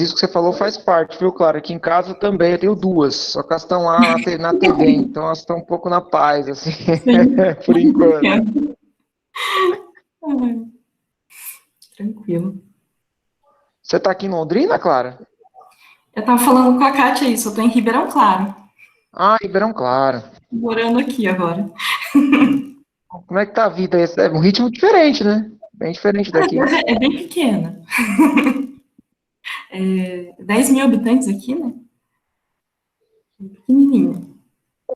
isso que você falou faz parte, viu, Clara? Aqui em casa também eu tenho duas, só que elas estão lá na TV, então elas estão um pouco na paz, assim, Sim. por enquanto. Tranquilo. Você está aqui em Londrina, Clara? Eu estava falando com a Kátia isso, eu estou em Ribeirão Claro, Ah, Ribeirão Claro. morando aqui agora. Como é que tá a vida aí? É um ritmo diferente, né? Bem diferente daqui. É bem pequena. 10 mil habitantes aqui, né? Pequenininha.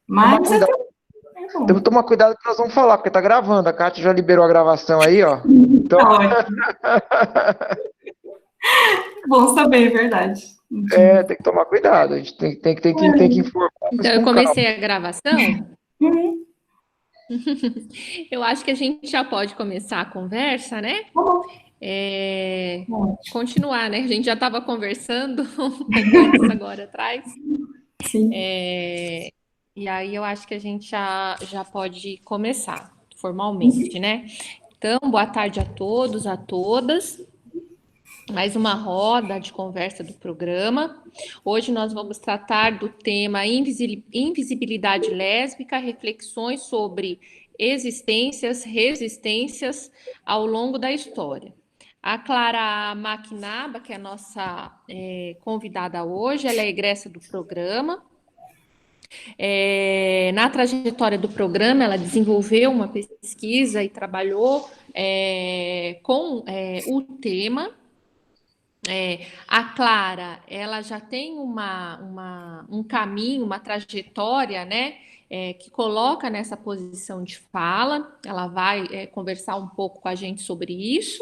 Tomar Mas cuidado. é Temos bom. que tomar cuidado que nós vamos falar, porque tá gravando. A Kátia já liberou a gravação aí, ó. Então, Tá ótimo. Bom saber, é verdade. tem que tomar cuidado. A gente tem que informar, mas Então, eu com calma. comecei a gravação. Uhum. Eu acho que a gente já pode começar a conversa, né? Tá bom. Continuar, né? A gente já estava conversando um pouco antes, agora atrás. Sim. E aí eu acho que a gente já pode começar formalmente, né? Então, boa tarde a todos, a todas. Mais uma roda de conversa do programa. Hoje nós vamos tratar do tema invisibilidade lésbica, reflexões sobre existências, resistências ao longo da história. A Clara Maquinaba, que é a nossa convidada hoje, ela é egressa do programa. Na trajetória do programa, ela desenvolveu uma pesquisa e trabalhou com o tema. A Clara, ela já tem um caminho, uma trajetória, né, que coloca nessa posição de fala. Ela vai conversar um pouco com a gente sobre isso.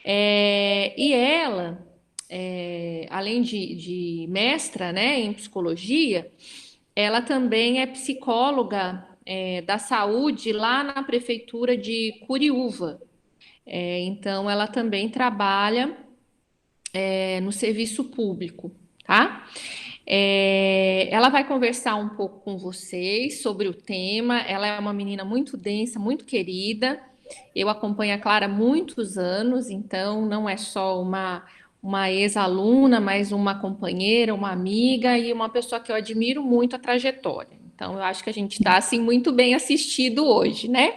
E ela, além de mestra, né, em psicologia, ela também é psicóloga da saúde lá na prefeitura de Curiúva. Então, ela também trabalha no serviço público, tá? Ela vai conversar um pouco com vocês sobre o tema. Ela é uma menina muito densa, muito querida. Eu acompanho a Clara há muitos anos, então não é só uma ex-aluna, mas uma companheira, uma amiga e uma pessoa que eu admiro muito a trajetória. Então, eu acho que a gente está assim muito bem assistido hoje, né?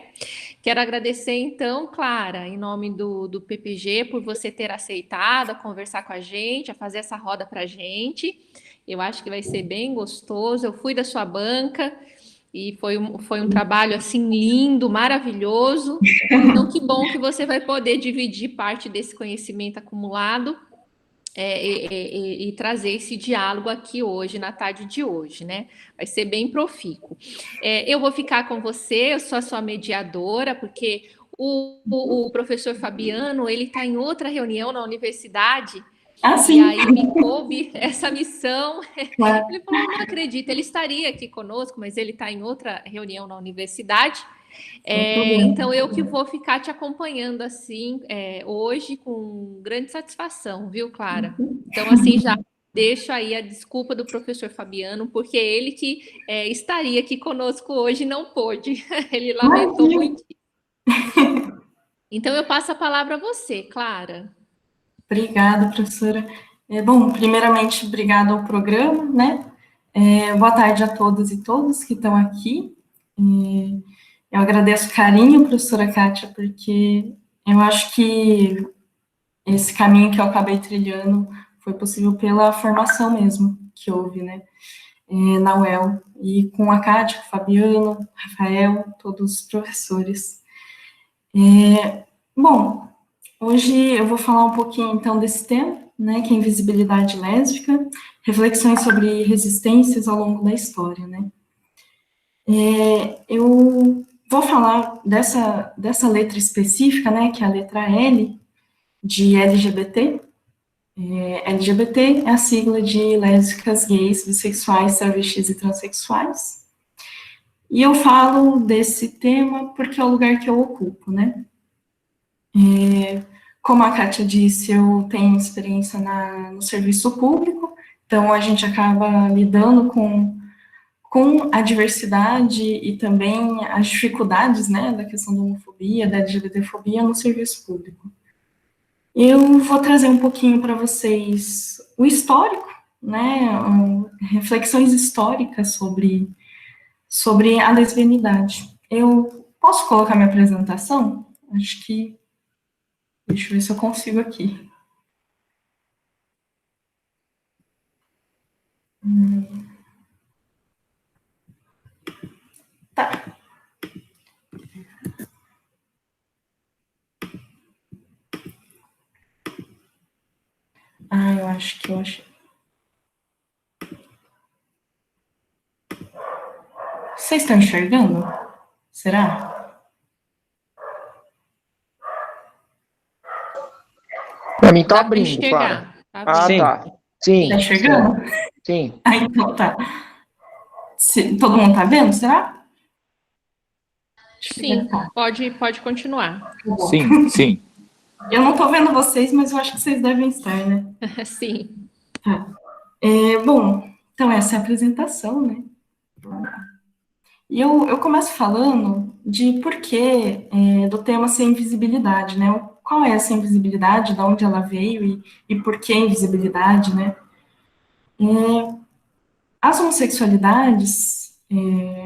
Quero agradecer, então, Clara, em nome do PPG, por você ter aceitado a conversar com a gente, a fazer essa roda para a gente. Eu acho que vai ser bem gostoso. Eu fui da sua banca e foi um trabalho assim lindo, maravilhoso. Então, que bom que você vai poder dividir parte desse conhecimento acumulado e trazer esse diálogo aqui hoje, na tarde de hoje, né? Vai ser bem profícuo. Eu vou ficar com você, eu sou a sua mediadora, porque o professor Fabiano, ele está em outra reunião na universidade, Ah, e sim. aí me coube essa missão. Claro. Ele falou, não acredito, ele estaria aqui conosco, mas ele está em outra reunião na universidade. Sem problema. Então, eu que vou ficar te acompanhando assim hoje com grande satisfação, viu, Clara? Então, assim, já deixo aí a desculpa do professor Fabiano, porque ele que estaria aqui conosco hoje não pôde. Ele lamentou Imagina. muito. Então, eu passo a palavra a você, Clara. Obrigada, professora. Bom, primeiramente, obrigada ao programa, né? Boa tarde a todas e todos que estão aqui. Eu agradeço o carinho, professora Kátia, porque eu acho que esse caminho que eu acabei trilhando foi possível pela formação mesmo que houve, né? Na UEL, e com a Kátia, o Fabiano, Rafael, todos os professores. Bom, hoje eu vou falar um pouquinho, então, desse tema, né, que é a invisibilidade lésbica, reflexões sobre resistências ao longo da história, né. Eu vou falar dessa letra específica, né, que é a letra L, de LGBT. LGBT é a sigla de lésbicas, gays, bissexuais, travestis e transexuais. E eu falo desse tema porque é o lugar que eu ocupo, né. Como a Kátia disse, eu tenho experiência no serviço público, então a gente acaba lidando com a diversidade e também as dificuldades, né, da questão da homofobia, da LGBTfobia no serviço público. Eu vou trazer um pouquinho para vocês o histórico, né, reflexões históricas sobre a lesbianidade. Eu posso colocar minha apresentação? Acho que, deixa eu ver se eu consigo aqui. Tá. Eu acho que eu achei. Vocês estão enxergando? Será? Para mim tá Dá para abrindo, enxergar. Clara. Tá Sim. Tá. Sim. Tá enxergando? Sim. Então tá. Todo mundo tá vendo, será? Sim, pode continuar. Sim. Eu não tô vendo vocês, mas eu acho que vocês devem estar, né? Sim. Tá. Bom, então essa é a apresentação, né? E eu começo falando de por que do tema sem invisibilidade, né? Qual é essa invisibilidade, de onde ela veio e por que invisibilidade, né? As homossexualidades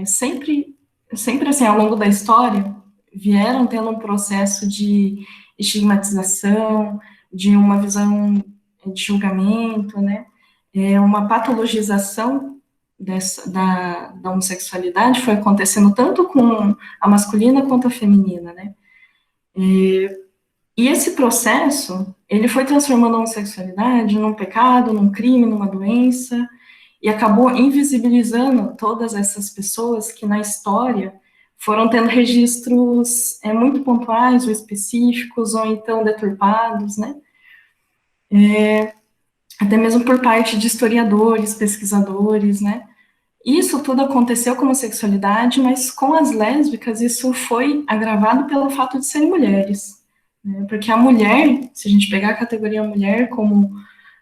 sempre assim, ao longo da história, vieram tendo um processo de estigmatização, de uma visão de julgamento, né? Uma patologização da homossexualidade foi acontecendo tanto com a masculina quanto a feminina, né? E esse processo, ele foi transformando a homossexualidade num pecado, num crime, numa doença, e acabou invisibilizando todas essas pessoas que na história foram tendo registros muito pontuais ou específicos, ou então deturpados, né? Até mesmo por parte de historiadores, pesquisadores, né? Isso tudo aconteceu com a sexualidade, mas com as lésbicas isso foi agravado pelo fato de serem mulheres, né? Porque a mulher, se a gente pegar a categoria mulher como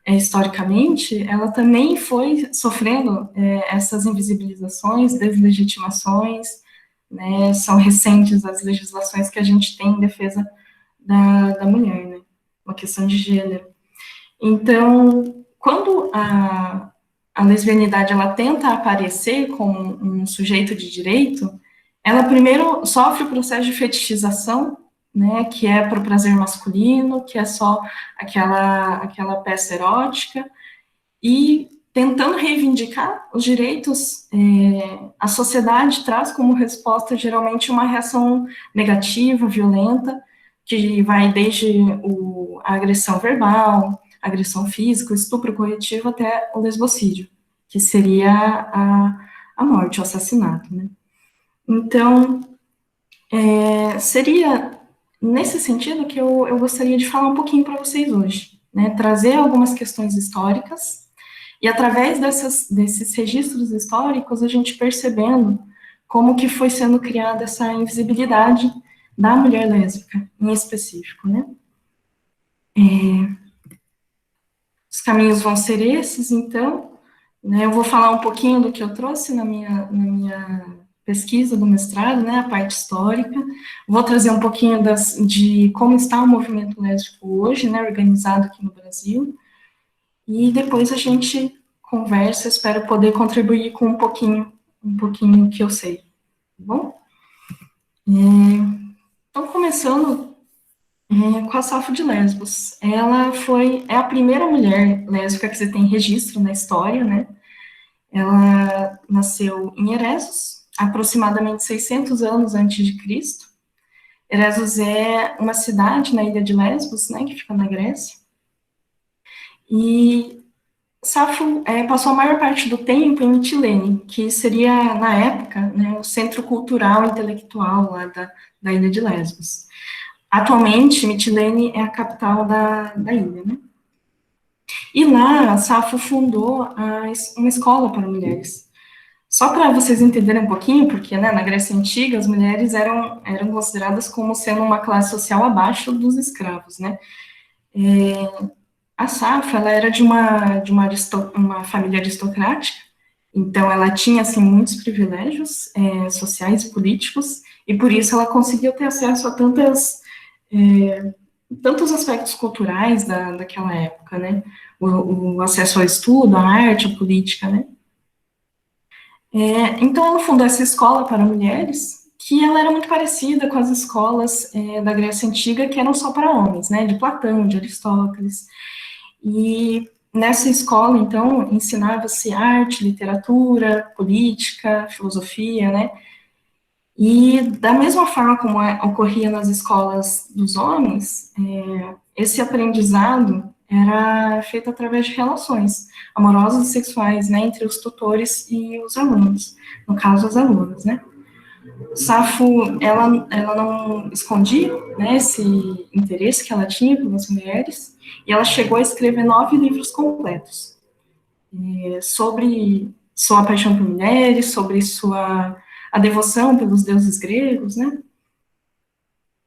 historicamente, ela também foi sofrendo essas invisibilizações, deslegitimações, né? São recentes as legislações que a gente tem em defesa da mulher, né? Uma questão de gênero. Então, quando a lesbianidade ela tenta aparecer como um sujeito de direito, ela primeiro sofre o processo de fetichização, né, que é para o prazer masculino, que é só aquela peça erótica, e tentando reivindicar os direitos, a sociedade traz como resposta geralmente uma reação negativa, violenta, que vai desde a agressão verbal, agressão física, o estupro corretivo até o lesbocídio, que seria a morte, o assassinato, né? Então, seria nesse sentido que eu gostaria de falar um pouquinho para vocês hoje, né? Trazer algumas questões históricas e através desses registros históricos a gente percebendo como que foi sendo criada essa invisibilidade da mulher lésbica, em específico, né? Os caminhos vão ser esses, então, né? Eu vou falar um pouquinho do que eu trouxe na minha pesquisa do mestrado, né, a parte histórica, vou trazer um pouquinho de como está o movimento lésbico hoje, né, organizado aqui no Brasil, e depois a gente conversa, espero poder contribuir com um pouquinho que eu sei, tá bom? Então, começando com a Safo de Lesbos. Ela é a primeira mulher lésbica que você tem registro na história, né? Ela nasceu em Eresos, aproximadamente 600 anos antes de Cristo. Eresos é uma cidade na ilha de Lesbos, né, que fica na Grécia. E Safo passou a maior parte do tempo em Mitilene, que seria, na época, né, o centro cultural e intelectual lá da ilha de Lesbos. Atualmente, Mitilene é a capital da ilha, né? E lá, Safo fundou uma escola para mulheres. Só para vocês entenderem um pouquinho, porque né, na Grécia Antiga as mulheres eram consideradas como sendo uma classe social abaixo dos escravos, né? A Safo, ela era de uma família aristocrática, então ela tinha assim muitos privilégios sociais e políticos, e por isso ela conseguiu ter acesso a tantos aspectos culturais daquela época, né? O acesso ao estudo, à arte, à política, né? Então, ela fundou essa escola para mulheres, que ela era muito parecida com as escolas da Grécia Antiga, que eram só para homens, né? De Platão, de Aristóteles. E nessa escola, então, ensinava-se arte, literatura, política, filosofia, né? E da mesma forma como ocorria nas escolas dos homens, esse aprendizado era feito através de relações amorosas e sexuais, né, entre os tutores e os alunos, no caso, as alunas, né. Safo, ela não escondia, né, esse interesse que ela tinha pelas mulheres, e ela chegou a escrever 9 livros completos, sobre sua paixão por mulheres, sobre a devoção pelos deuses gregos, né?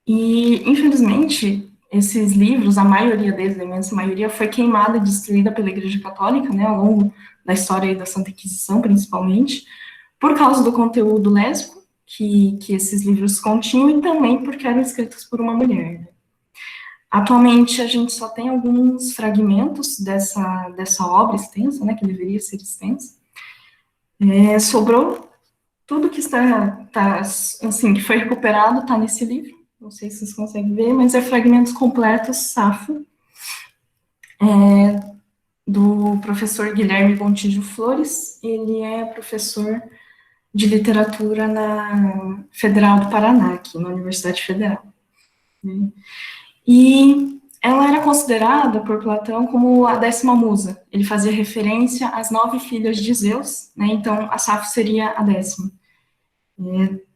E, infelizmente, esses livros, a maioria deles, a imensa maioria, foi queimada e destruída pela Igreja Católica, né, ao longo da história da Santa Inquisição, principalmente, por causa do conteúdo lésbico que esses livros continham e também porque eram escritos por uma mulher, né? Atualmente, a gente só tem alguns fragmentos dessa obra extensa, né, que deveria ser extensa. Sobrou tudo que assim, que foi recuperado está nesse livro. Não sei se vocês conseguem ver, mas é Fragmentos Completos, Safo, do professor Guilherme Gontijo Flores. Ele é professor de literatura na Federal do Paraná, aqui na Universidade Federal, né? E ela era considerada por Platão como a 10ª musa. Ele fazia referência às 9 filhas de Zeus, né? Então a Safo seria a 10ª.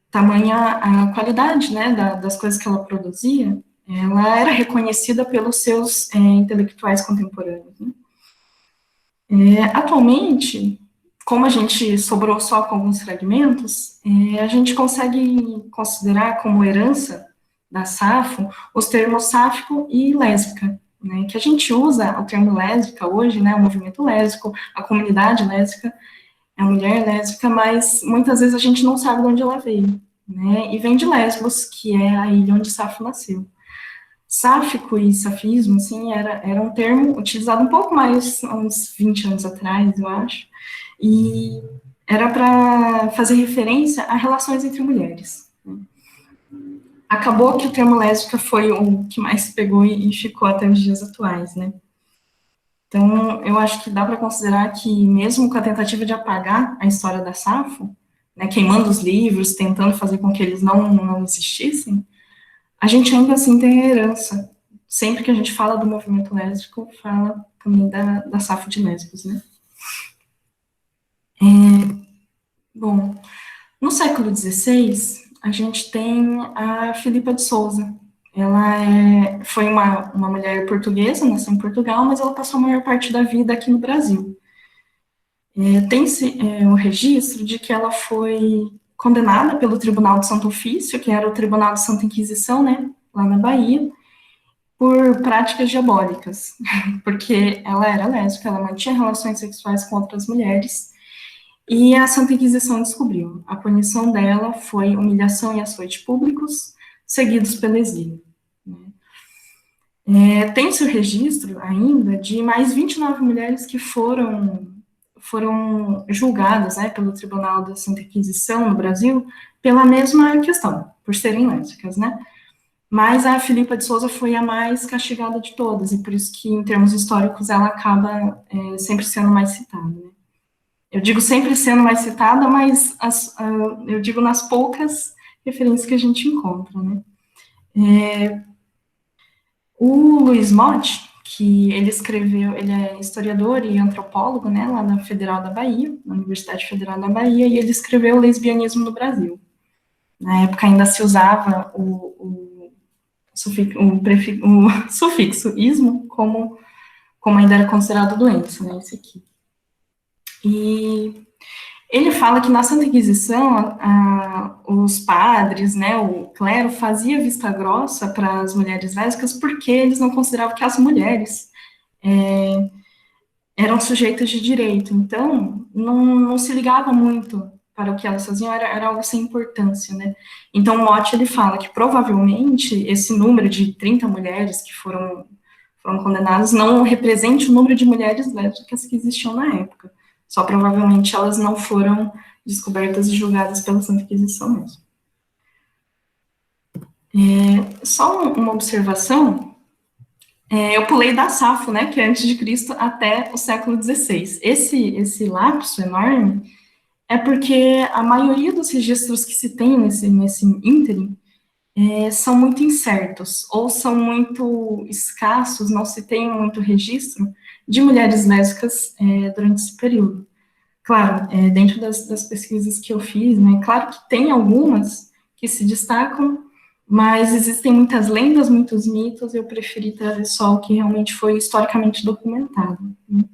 Tamanha a qualidade, né, das coisas que ela produzia, ela era reconhecida pelos seus intelectuais contemporâneos, né? Atualmente, como a gente sobrou só com alguns fragmentos, a gente consegue considerar como herança da Safo os termos sáfico e lésbica, né, que a gente usa o termo lésbica hoje, né, o movimento lésbico, a comunidade lésbica, a mulher lésbica, mas muitas vezes a gente não sabe de onde ela veio, né, e vem de Lesbos, que é a ilha onde Safo nasceu. Sáfico e safismo, assim, era um termo utilizado um pouco mais, há uns 20 anos atrás, eu acho, e era para fazer referência a relações entre mulheres. Acabou que o termo lésbica foi o que mais pegou e ficou até os dias atuais, né. Então, eu acho que dá para considerar que, mesmo com a tentativa de apagar a história da Safo, né, queimando os livros, tentando fazer com que eles não existissem, a gente ainda assim tem a herança. Sempre que a gente fala do movimento lésbico, fala também da Safo de Lesbos, né. Bom, no século XVI, a gente tem a Filipa de Souza. Ela foi uma mulher portuguesa, nasceu em Portugal, mas ela passou a maior parte da vida aqui no Brasil. Tem-se um registro de que ela foi condenada pelo Tribunal de Santo Ofício, que era o Tribunal de Santa Inquisição, né, lá na Bahia, por práticas diabólicas, porque ela era lésbica, ela mantinha relações sexuais com outras mulheres, e a Santa Inquisição descobriu. A punição dela foi humilhação e açoite públicos, seguidos pelo exílio. Tem-se o registro ainda de mais 29 mulheres que foram julgadas, né, pelo Tribunal da Santa Inquisição no Brasil pela mesma questão, por serem lésbicas, né. Mas a Filipa de Souza foi a mais castigada de todas, e por isso que, em termos históricos, ela acaba sempre sendo mais citada, né. Eu digo sempre sendo mais citada, mas eu digo nas poucas referências que a gente encontra, né. O Luiz Motti, que ele é historiador e antropólogo, né, lá na Federal da Bahia, na Universidade Federal da Bahia, e ele escreveu o Lesbianismo no Brasil. Na época ainda se usava o sufixo ismo como ainda era considerado doença, né, esse aqui. E ele fala que na Santa Inquisição, os padres, né, o clero, fazia vista grossa para as mulheres lésbicas porque eles não consideravam que as mulheres eram sujeitas de direito. Então, não se ligava muito para o que elas faziam era algo sem importância, né? Então, o Mott, ele fala que provavelmente esse número de 30 mulheres que foram condenadas não represente o número de mulheres lésbicas que existiam na época. Só provavelmente elas não foram descobertas e julgadas pela Santa Inquisição mesmo. Só uma observação, eu pulei da Safo, né, que é antes de Cristo, até o século XVI. Esse lapso enorme é porque a maioria dos registros que se tem nesse ínterim são muito incertos, ou são muito escassos, não se tem muito registro de mulheres lésbicas durante esse período. Claro, dentro das pesquisas que eu fiz, né, claro que tem algumas que se destacam, mas existem muitas lendas, muitos mitos, eu preferi trazer só o que realmente foi historicamente documentado, né.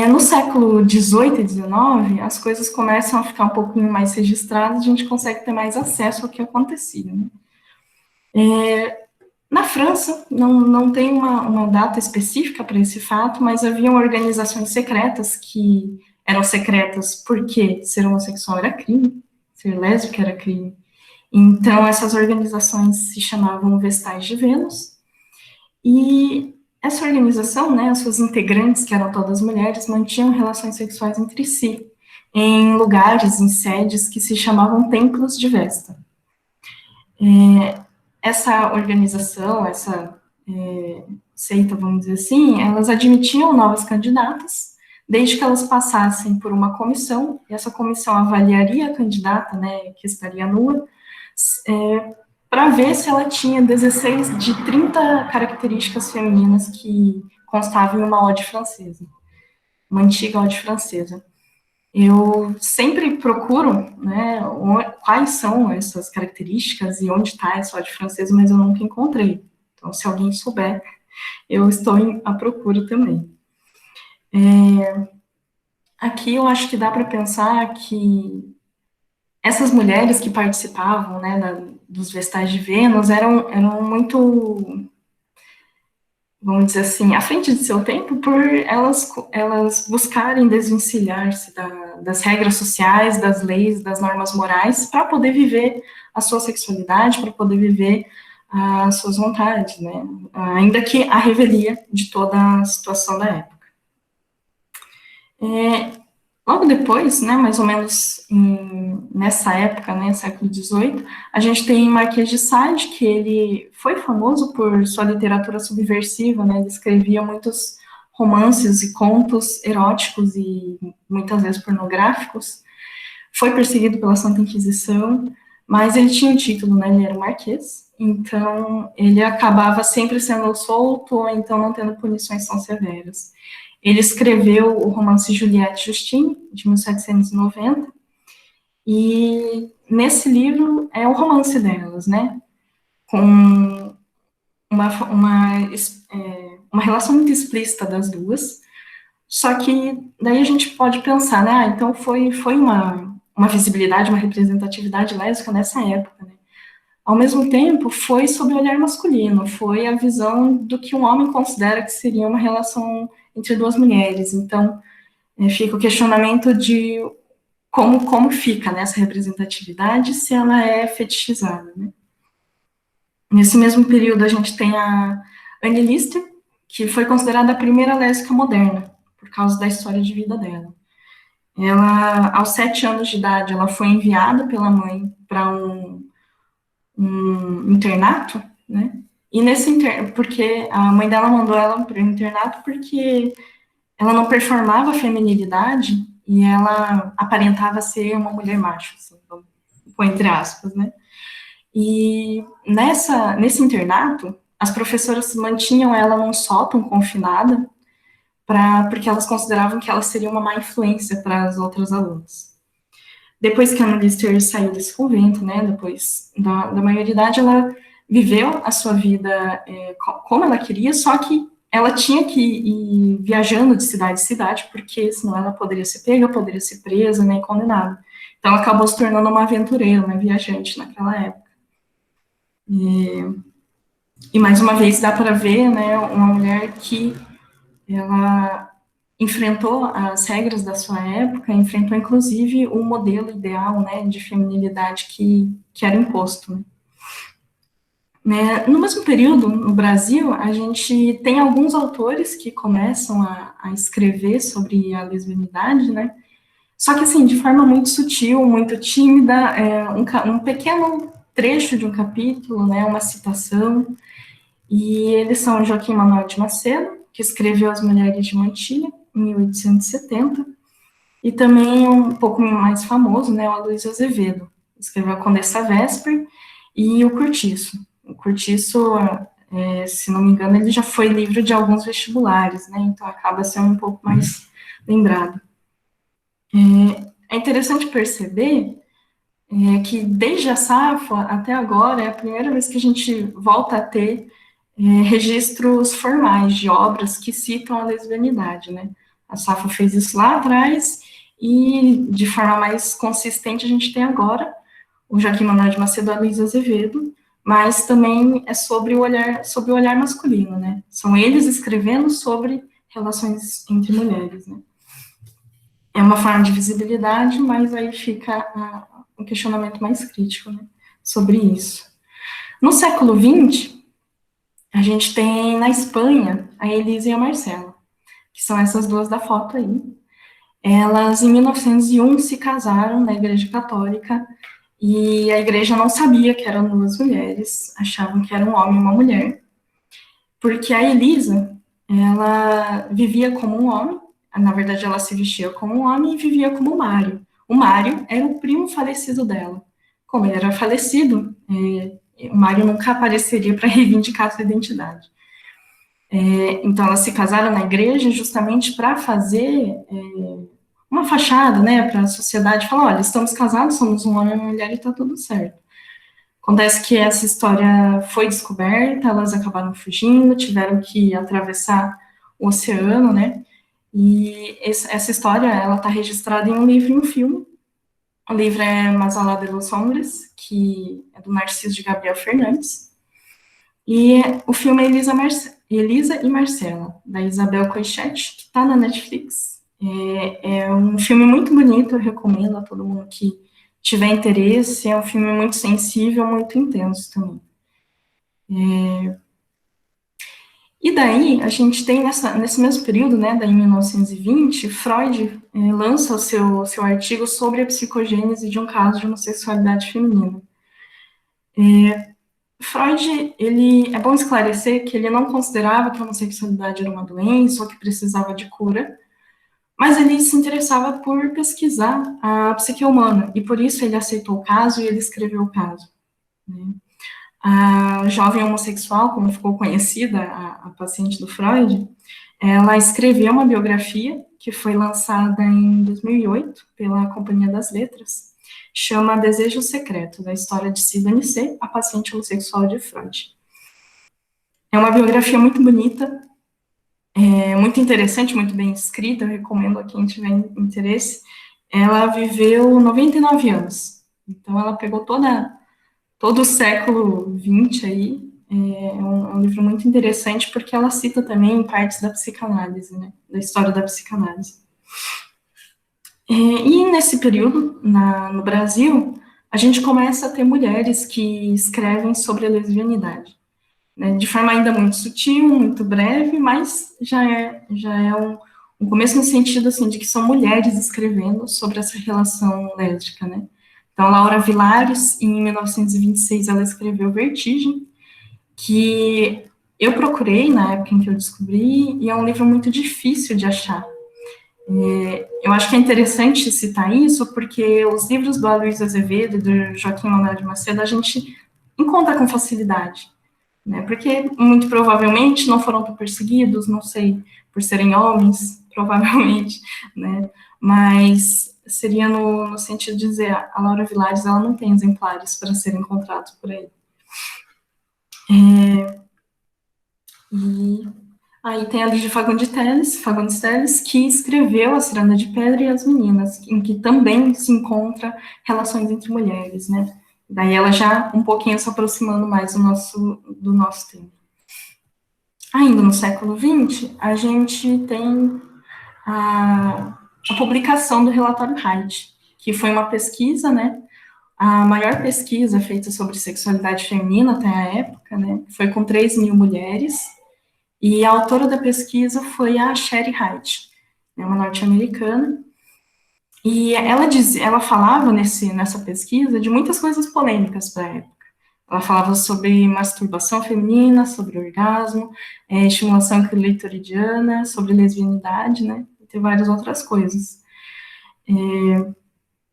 No século XVIII e XIX, as coisas começam a ficar um pouquinho mais registradas, a gente consegue ter mais acesso ao que acontecia, né. Na França, não tem uma data específica para esse fato, mas haviam organizações secretas que eram secretas porque ser homossexual era crime, ser lésbica era crime. Então, essas organizações se chamavam Vestais de Vênus, e essa organização, né, as suas integrantes, que eram todas mulheres, mantinham relações sexuais entre si, em lugares, em sedes que se chamavam Templos de Vesta. Essa organização, essa seita, vamos dizer assim, elas admitiam novas candidatas, desde que elas passassem por uma comissão, e essa comissão avaliaria a candidata, né, que estaria nua, para ver se ela tinha 16 de 30 características femininas que constavam em uma ode francesa, uma antiga ode francesa. Eu sempre procuro, né, quais são essas características e onde está essa ode francesa, mas eu nunca encontrei. Então, se alguém souber, eu estou à procura também. Aqui eu acho que dá para pensar que essas mulheres que participavam, né, dos Vestais de Vênus eram muito, vamos dizer assim, à frente de seu tempo, por elas buscarem desvencilhar-se das regras sociais, das leis, das normas morais, para poder viver a sua sexualidade, para poder viver as suas vontades, né, ainda que a revelia de toda a situação da época. Logo depois, né, mais ou menos nessa época, né, século XVIII, a gente tem Marquês de Sade, que ele foi famoso por sua literatura subversiva, né, ele escrevia muitos romances e contos eróticos e muitas vezes pornográficos, foi perseguido pela Santa Inquisição, mas ele tinha um título, né, ele era um marquês, então ele acabava sempre sendo solto, ou então não tendo punições tão severas. Ele escreveu o romance Juliette Justine, de 1790, e nesse livro é o romance delas, né, com uma relação muito explícita das duas, só que daí a gente pode pensar, né, então foi uma visibilidade, uma representatividade lésbica nessa época, né. Ao mesmo tempo, foi sob o olhar masculino, foi a visão do que um homem considera que seria uma relação entre duas mulheres. Então, fica o questionamento de como fica, né, essa representatividade, se ela é fetichizada, né. Nesse mesmo período, a gente tem a Anne Lister, que foi considerada a primeira lésbica moderna, por causa da história de vida dela. Ela, aos 7 anos de idade, ela foi enviada pela mãe para um internato, né, e porque a mãe dela mandou ela para o internato porque ela não performava a feminilidade e ela aparentava ser uma mulher macho, assim, entre aspas, né, e nesse internato, as professoras mantinham ela num sótão confinada, porque elas consideravam que ela seria uma má influência para as outras alunas. Depois que a Anne Lister saiu desse convento, né, depois da maioridade, ela viveu a sua vida como ela queria, só que ela tinha que ir viajando de cidade em cidade, porque senão ela poderia ser pega, poderia ser presa, né, e condenada. Então, ela acabou se tornando uma aventureira, uma viajante naquela época. E mais uma vez, dá para ver, né, uma mulher que ela enfrentou as regras da sua época, enfrentou inclusive o modelo ideal, né, de feminilidade que era imposto, né. No mesmo período, no Brasil, a gente tem alguns autores que começam a escrever sobre a lesbianidade, né, só que, assim, de forma muito sutil, muito tímida, um pequeno trecho de um capítulo, né, uma citação, e eles são Joaquim Manuel de Macedo, que escreveu As Mulheres de Mantilha, em 1870, e também um pouco mais famoso, né, o Aloysio Azevedo, escreveu A Condessa Vesper e O Curtiço. O Curtiço, se não me engano, ele já foi livro de alguns vestibulares, né, então acaba sendo um pouco mais lembrado. É interessante perceber que desde a Safra até agora é a primeira vez que a gente volta a ter registros formais de obras que citam a lesbianidade, né? A Safra fez isso lá atrás e de forma mais consistente a gente tem agora o Joaquim Manuel de Macedo e Luiz Azevedo, mas também é sobre o olhar masculino, né? São eles escrevendo sobre relações entre mulheres, né? É uma forma de visibilidade, mas aí fica um questionamento mais crítico, né, sobre isso. No século XX, a gente tem na Espanha a Elisa e a Marcela, que são essas duas da foto aí. Elas, em 1901, se casaram na Igreja Católica, e a igreja não sabia que eram duas mulheres, achavam que era um homem e uma mulher, porque a Elisa, ela vivia como um homem, na verdade ela se vestia como um homem e vivia como o Mário. O Mário era o primo falecido dela. Como ele era falecido, o Mário nunca apareceria para reivindicar sua identidade. Então elas se casaram na igreja justamente para fazer uma fachada, né, para a sociedade falar, olha, estamos casados, somos um homem e uma mulher e está tudo certo. Acontece que essa história foi descoberta, elas acabaram fugindo, tiveram que atravessar o oceano, né, e essa história, ela está registrada em um livro e um filme. O livro é Más allá de los hombres, que é do Narciso de Gabriel Fernandes, e o filme é Elisa e Marcela, da Isabel Coixet, que está na Netflix. É um filme muito bonito, eu recomendo a todo mundo que tiver interesse, é um filme muito sensível, muito intenso também. E daí, a gente tem nesse mesmo período, né, daí em 1920, Freud lança o seu artigo sobre a psicogênese de um caso de homossexualidade feminina. Freud, é bom esclarecer que ele não considerava que a homossexualidade era uma doença ou que precisava de cura, mas ele se interessava por pesquisar a psique humana, e por isso ele aceitou o caso e ele escreveu o caso, né? A jovem homossexual, como ficou conhecida, a paciente do Freud, ela escreveu uma biografia que foi lançada em 2008 pela Companhia das Letras, chama Desejo Secreto, da história de Sidonie C., a paciente homossexual de Freud. É uma biografia muito bonita, muito interessante, muito bem escrita, eu recomendo a quem tiver interesse. Ela viveu 99 anos, então ela pegou todo o século XX aí. É um livro muito interessante, porque ela cita também partes da psicanálise, né, da história da psicanálise. E nesse período, no Brasil, a gente começa a ter mulheres que escrevem sobre a lesbianidade, né, de forma ainda muito sutil, muito breve, mas já é um começo no sentido, assim, de que são mulheres escrevendo sobre essa relação lésbica, né. Então, Laura Vilares, em 1926, ela escreveu Vertigem, que eu procurei na época em que eu descobri, e é um livro muito difícil de achar. Eu acho que é interessante citar isso, porque os livros do Aloysio Azevedo e do Joaquim Manuel de Macedo a gente encontra com facilidade, né? Porque muito provavelmente não foram tão perseguidos, não sei, por serem homens, provavelmente, né? Mas seria no sentido de dizer, a Laura Vilares, ela não tem exemplares para serem encontrados por aí. E aí tem a Lígia Fagundes Telles, que escreveu A Ciranda de Pedra e as Meninas, em que também se encontra relações entre mulheres, né? Daí ela já um pouquinho se aproximando mais do nosso tema. Ainda no século XX, a gente tem a publicação do relatório Haidt, que foi uma pesquisa, né, a maior pesquisa feita sobre sexualidade feminina até a época, né, foi com 3.000 mulheres, e a autora da pesquisa foi a Sherry Haidt, né, uma norte-americana, e ela falava nessa pesquisa de muitas coisas polêmicas para a época. Ela falava sobre masturbação feminina, sobre orgasmo, estimulação clitoridiana, sobre lesbianidade, né, e várias outras coisas.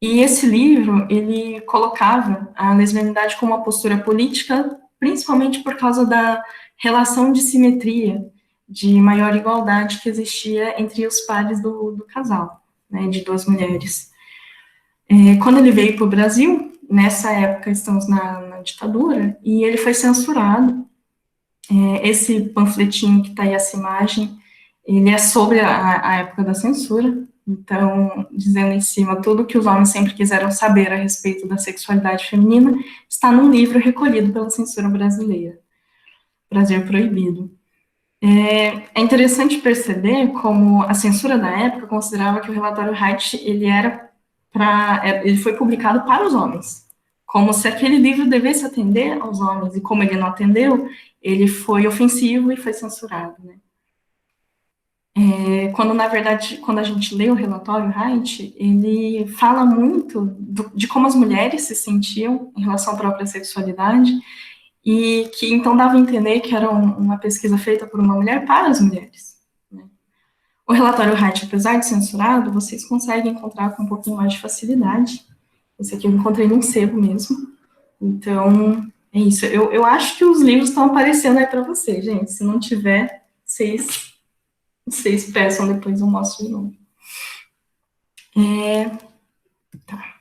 E esse livro, ele colocava a lesbianidade como uma postura política, principalmente por causa da relação de simetria, de maior igualdade que existia entre os pares do casal, né, de duas mulheres. Quando ele veio para o Brasil, nessa época estamos na ditadura, e ele foi censurado. Esse panfletinho que está aí, essa imagem, ele é sobre a época da censura, então, dizendo em cima tudo que os homens sempre quiseram saber a respeito da sexualidade feminina, está num livro recolhido pela censura brasileira, Brasil Proibido. É interessante perceber como a censura da época considerava que o relatório Haidt, ele foi publicado para os homens, como se aquele livro devesse atender aos homens, e como ele não atendeu, ele foi ofensivo e foi censurado, né? Quando, na verdade, quando a gente lê o relatório Haidt, ele fala muito de como as mulheres se sentiam em relação à própria sexualidade, e que então dava a entender que era uma pesquisa feita por uma mulher para as mulheres, né? O relatório Haidt, apesar de censurado, vocês conseguem encontrar com um pouquinho mais de facilidade. Esse aqui eu encontrei num sebo mesmo. Então, é isso. Eu acho que os livros estão aparecendo aí para vocês, gente. Se não tiver, vocês peçam, depois eu mostro de novo. Tá.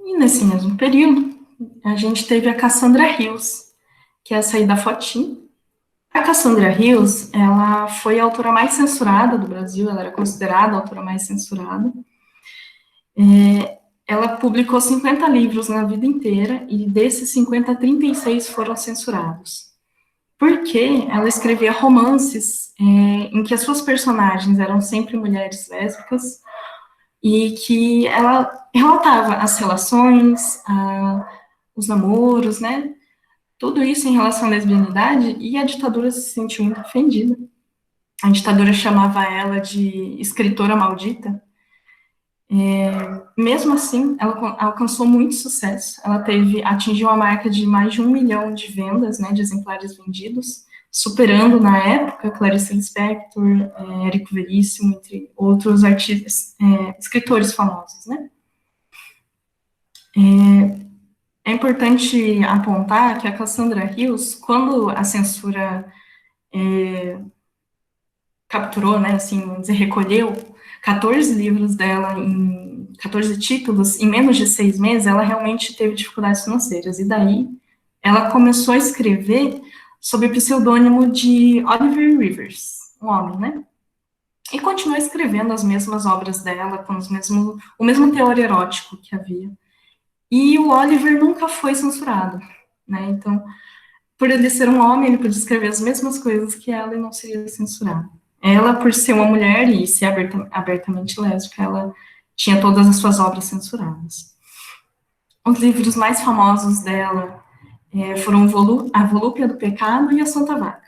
E nesse mesmo período, a gente teve a Cassandra Hills, que é essa aí da fotinho. A Cassandra Hills, ela foi a autora mais censurada do Brasil, ela era considerada a autora mais censurada. Ela publicou 50 livros na vida inteira, e desses 50, 36 foram censurados. Porque ela escrevia romances em que as suas personagens eram sempre mulheres lésbicas, e que ela relatava as relações, os namoros, né? Tudo isso em relação à lesbianidade, e a ditadura se sentiu muito ofendida. A ditadura chamava ela de escritora maldita. Mesmo assim, ela alcançou muito sucesso. Ela atingiu a marca de mais de 1 milhão de vendas, né, de exemplares vendidos, superando na época Clarice Lispector, Érico Veríssimo, entre outros artistas, escritores famosos, né? É importante apontar que a Cassandra Hills, quando a censura capturou, né, assim, vamos dizer, recolheu 14 livros dela, 14 títulos, em menos de 6 meses, ela realmente teve dificuldades financeiras, e daí ela começou a escrever sob o pseudônimo de Oliver Rivers, um homem, né? E continuou escrevendo as mesmas obras dela, com o mesmo teor erótico que havia. E o Oliver nunca foi censurado, né? Então, por ele ser um homem, ele podia escrever as mesmas coisas que ela e não seria censurado. Ela, por ser uma mulher e ser abertamente lésbica, ela tinha todas as suas obras censuradas. Os livros mais famosos dela foram A Volúpia do Pecado e A Santa Vaca.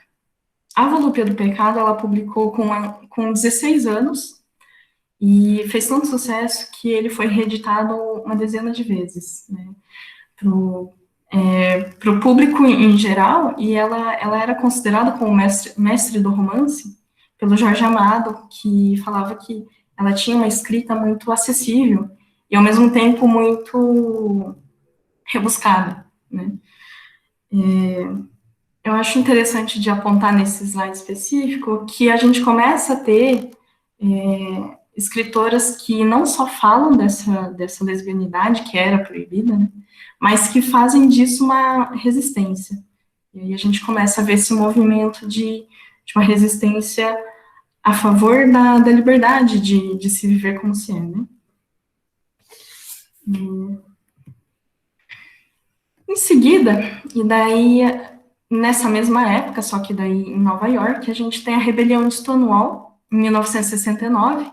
A Volúpia do Pecado ela publicou com 16 anos, e fez tanto sucesso que ele foi reeditado uma dezena de vezes, né, para o público em geral, e ela era considerada como mestre do romance pelo Jorge Amado, que falava que ela tinha uma escrita muito acessível e, ao mesmo tempo, muito rebuscada, né. Eu acho interessante de apontar nesse slide específico que a gente começa a ter escritoras que não só falam dessa lesbianidade, que era proibida, né, mas que fazem disso uma resistência. E aí a gente começa a ver esse movimento de uma resistência a favor da liberdade de se viver como se é, né. Em seguida, e daí, nessa mesma época, só que daí em Nova York, a gente tem a rebelião de Stonewall, em 1969,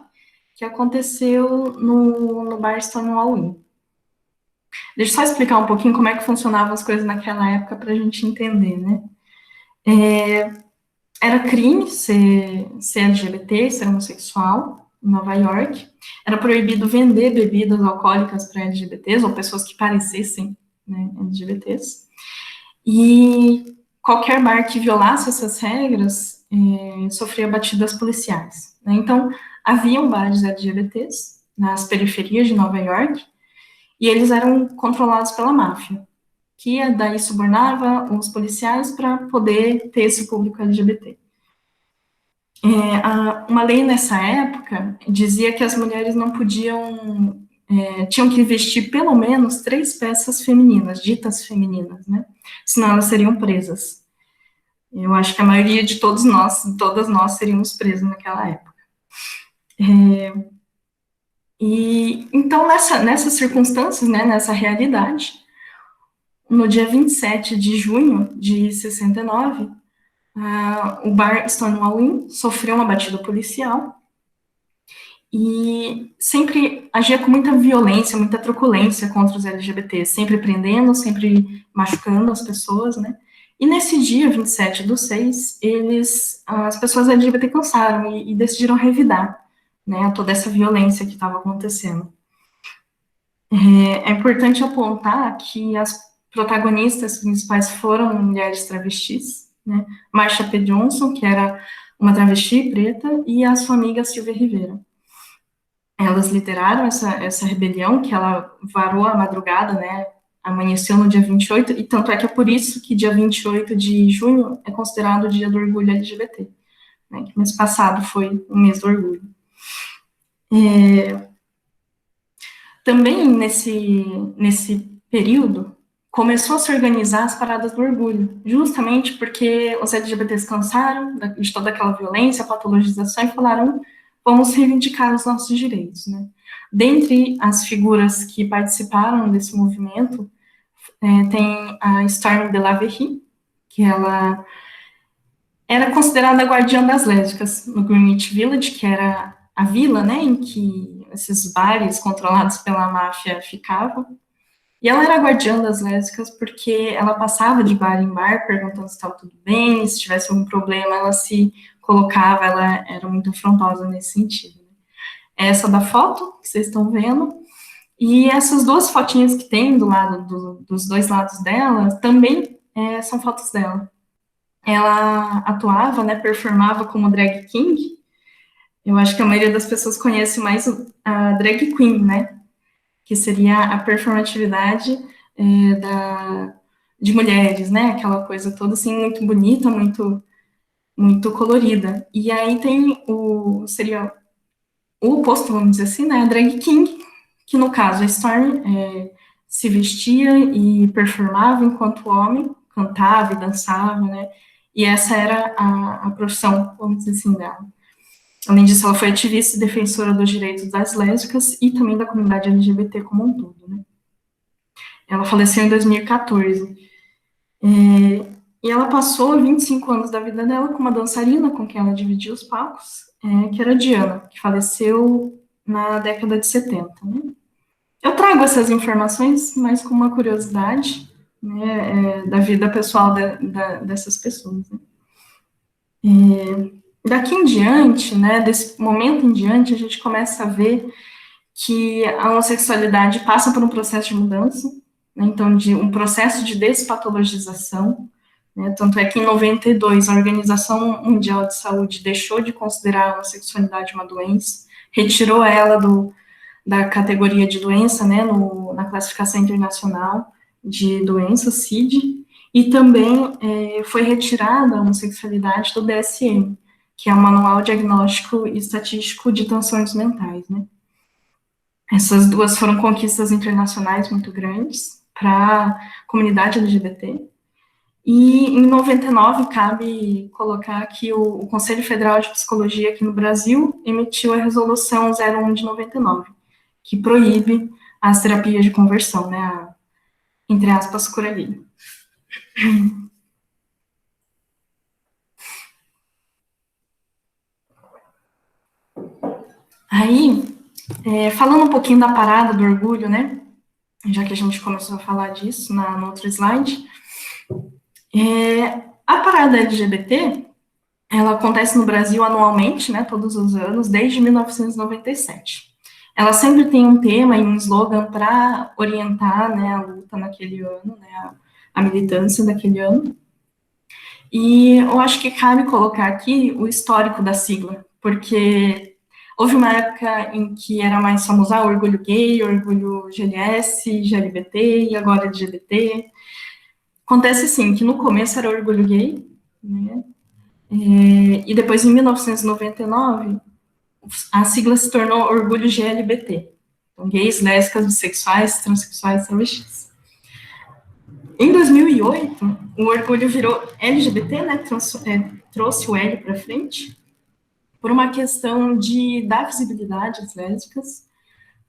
que aconteceu no bar Stonewall Inn. Deixa eu só explicar um pouquinho como é que funcionavam as coisas naquela época para a gente entender, né? Era crime ser LGBT, ser homossexual, em Nova York. Era proibido vender bebidas alcoólicas para LGBTs, ou pessoas que parecessem, né, LGBTs. E qualquer bar que violasse essas regras sofria batidas policiais, né? Então, haviam bares LGBTs nas periferias de Nova York, e eles eram controlados pela máfia, que daí subornava os policiais para poder ter esse público LGBT. Uma lei nessa época dizia que as mulheres não podiam, tinham que vestir pelo menos 3 peças femininas, ditas femininas, né? Senão elas seriam presas. Eu acho que a maioria de todas nós seríamos presas naquela época. E então, nessas circunstâncias, né, nessa realidade, no dia 27 de junho de 69, o bar Stonewall Inn sofreu uma batida policial e sempre agia com muita violência, muita truculência contra os LGBTs, sempre prendendo, sempre machucando as pessoas, né? E nesse dia, 27/6, as pessoas LGBT cansaram e decidiram revidar, né, toda essa violência que estava acontecendo. É importante apontar que as protagonistas principais foram mulheres travestis, né? Marsha P. Johnson, que era uma travesti preta, e a sua amiga Silvia Rivera. Elas lideraram essa rebelião, que ela varou a madrugada, né? Amanheceu no dia 28, e tanto é que é por isso que dia 28 de junho é considerado o dia do orgulho LGBT, né? Que mês passado foi o mês do orgulho. Também nesse período, começou a se organizar as paradas do orgulho, justamente porque os LGBTs cansaram de toda aquela violência, patologização, e falaram, vamos reivindicar os nossos direitos, né? Dentre as figuras que participaram desse movimento, tem a Stormy DeLaverie, que ela era considerada a guardiã das lésbicas no Greenwich Village, que era a vila, né, em que esses bares controlados pela máfia ficavam. E ela era a guardiã das lésbicas porque ela passava de bar em bar perguntando se estava tudo bem, se tivesse algum problema, ela se colocava, ela era muito afrontosa nesse sentido. Essa da foto que vocês estão vendo, e essas duas fotinhas que tem do lado dos dois lados dela também são fotos dela. Ela atuava, né, performava como drag king. Eu acho que a maioria das pessoas conhece mais a drag queen, né, que seria a performatividade de mulheres, né, aquela coisa toda assim muito bonita, muito colorida. E aí tem seria o oposto, vamos dizer assim, né, a drag king, que no caso a Stormy se vestia e performava enquanto homem, cantava e dançava, né, e essa era a profissão, vamos dizer assim, dela. Além disso, ela foi ativista e defensora dos direitos das lésbicas e também da comunidade LGBT como um todo, né. Ela faleceu em 2014. E ela passou 25 anos da vida dela com uma dançarina com quem ela dividia os palcos, que era Diana, que faleceu na década de 70, né. Eu trago essas informações mais com uma curiosidade, né, da vida pessoal dessas pessoas, né. Daqui em diante, né, desse momento em diante, a gente começa a ver que a homossexualidade passa por um processo de mudança, né, então, de um processo de despatologização, né, tanto é que em 92 a Organização Mundial de Saúde deixou de considerar a homossexualidade uma doença, retirou ela da categoria de doença, né, na classificação internacional de doença, CID, e também foi retirada a homossexualidade do DSM, que é o Manual Diagnóstico e Estatístico de Transtornos Mentais, né. Essas duas foram conquistas internacionais muito grandes para a comunidade LGBT. E em 99, cabe colocar que o Conselho Federal de Psicologia aqui no Brasil emitiu a Resolução 01 de 99, que proíbe as terapias de conversão, né, entre aspas, cura gay. Aí, falando um pouquinho da parada do orgulho, né? Já que a gente começou a falar disso no outro slide, a parada LGBT, ela acontece no Brasil anualmente, né, todos os anos, desde 1997. Ela sempre tem um tema e um slogan para orientar, né, a luta naquele ano, né, a militância daquele ano. E eu acho que cabe colocar aqui o histórico da sigla, porque houve uma época em que era mais famoso orgulho gay, orgulho GLS, GLBT e agora LGBT. Acontece sim que no começo era orgulho gay, né? E depois em 1999 a sigla se tornou orgulho GLBT. Então, gays, lésbicas, bissexuais, transexuais, travestis. Em 2008, o orgulho virou LGBT, né? Trouxe o L para frente, por uma questão de dar visibilidade às lésbicas,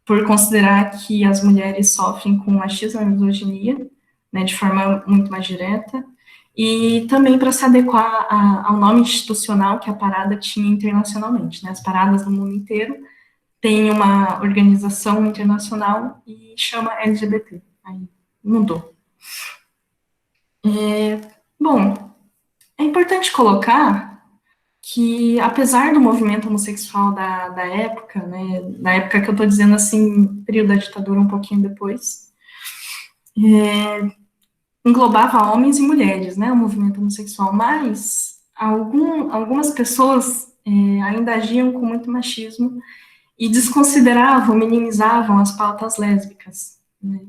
por considerar que as mulheres sofrem com machismo e misoginia, né, de forma muito mais direta, e também para se adequar ao nome institucional que a parada tinha internacionalmente, né, as paradas no mundo inteiro têm uma organização internacional e chama LGBT, aí mudou. Bom, é importante colocar que, apesar do movimento homossexual da época, né, na época que eu estou dizendo assim, período da ditadura, um pouquinho depois, englobava homens e mulheres, né, o movimento homossexual, mas algumas pessoas ainda agiam com muito machismo e desconsideravam, minimizavam as pautas lésbicas, né.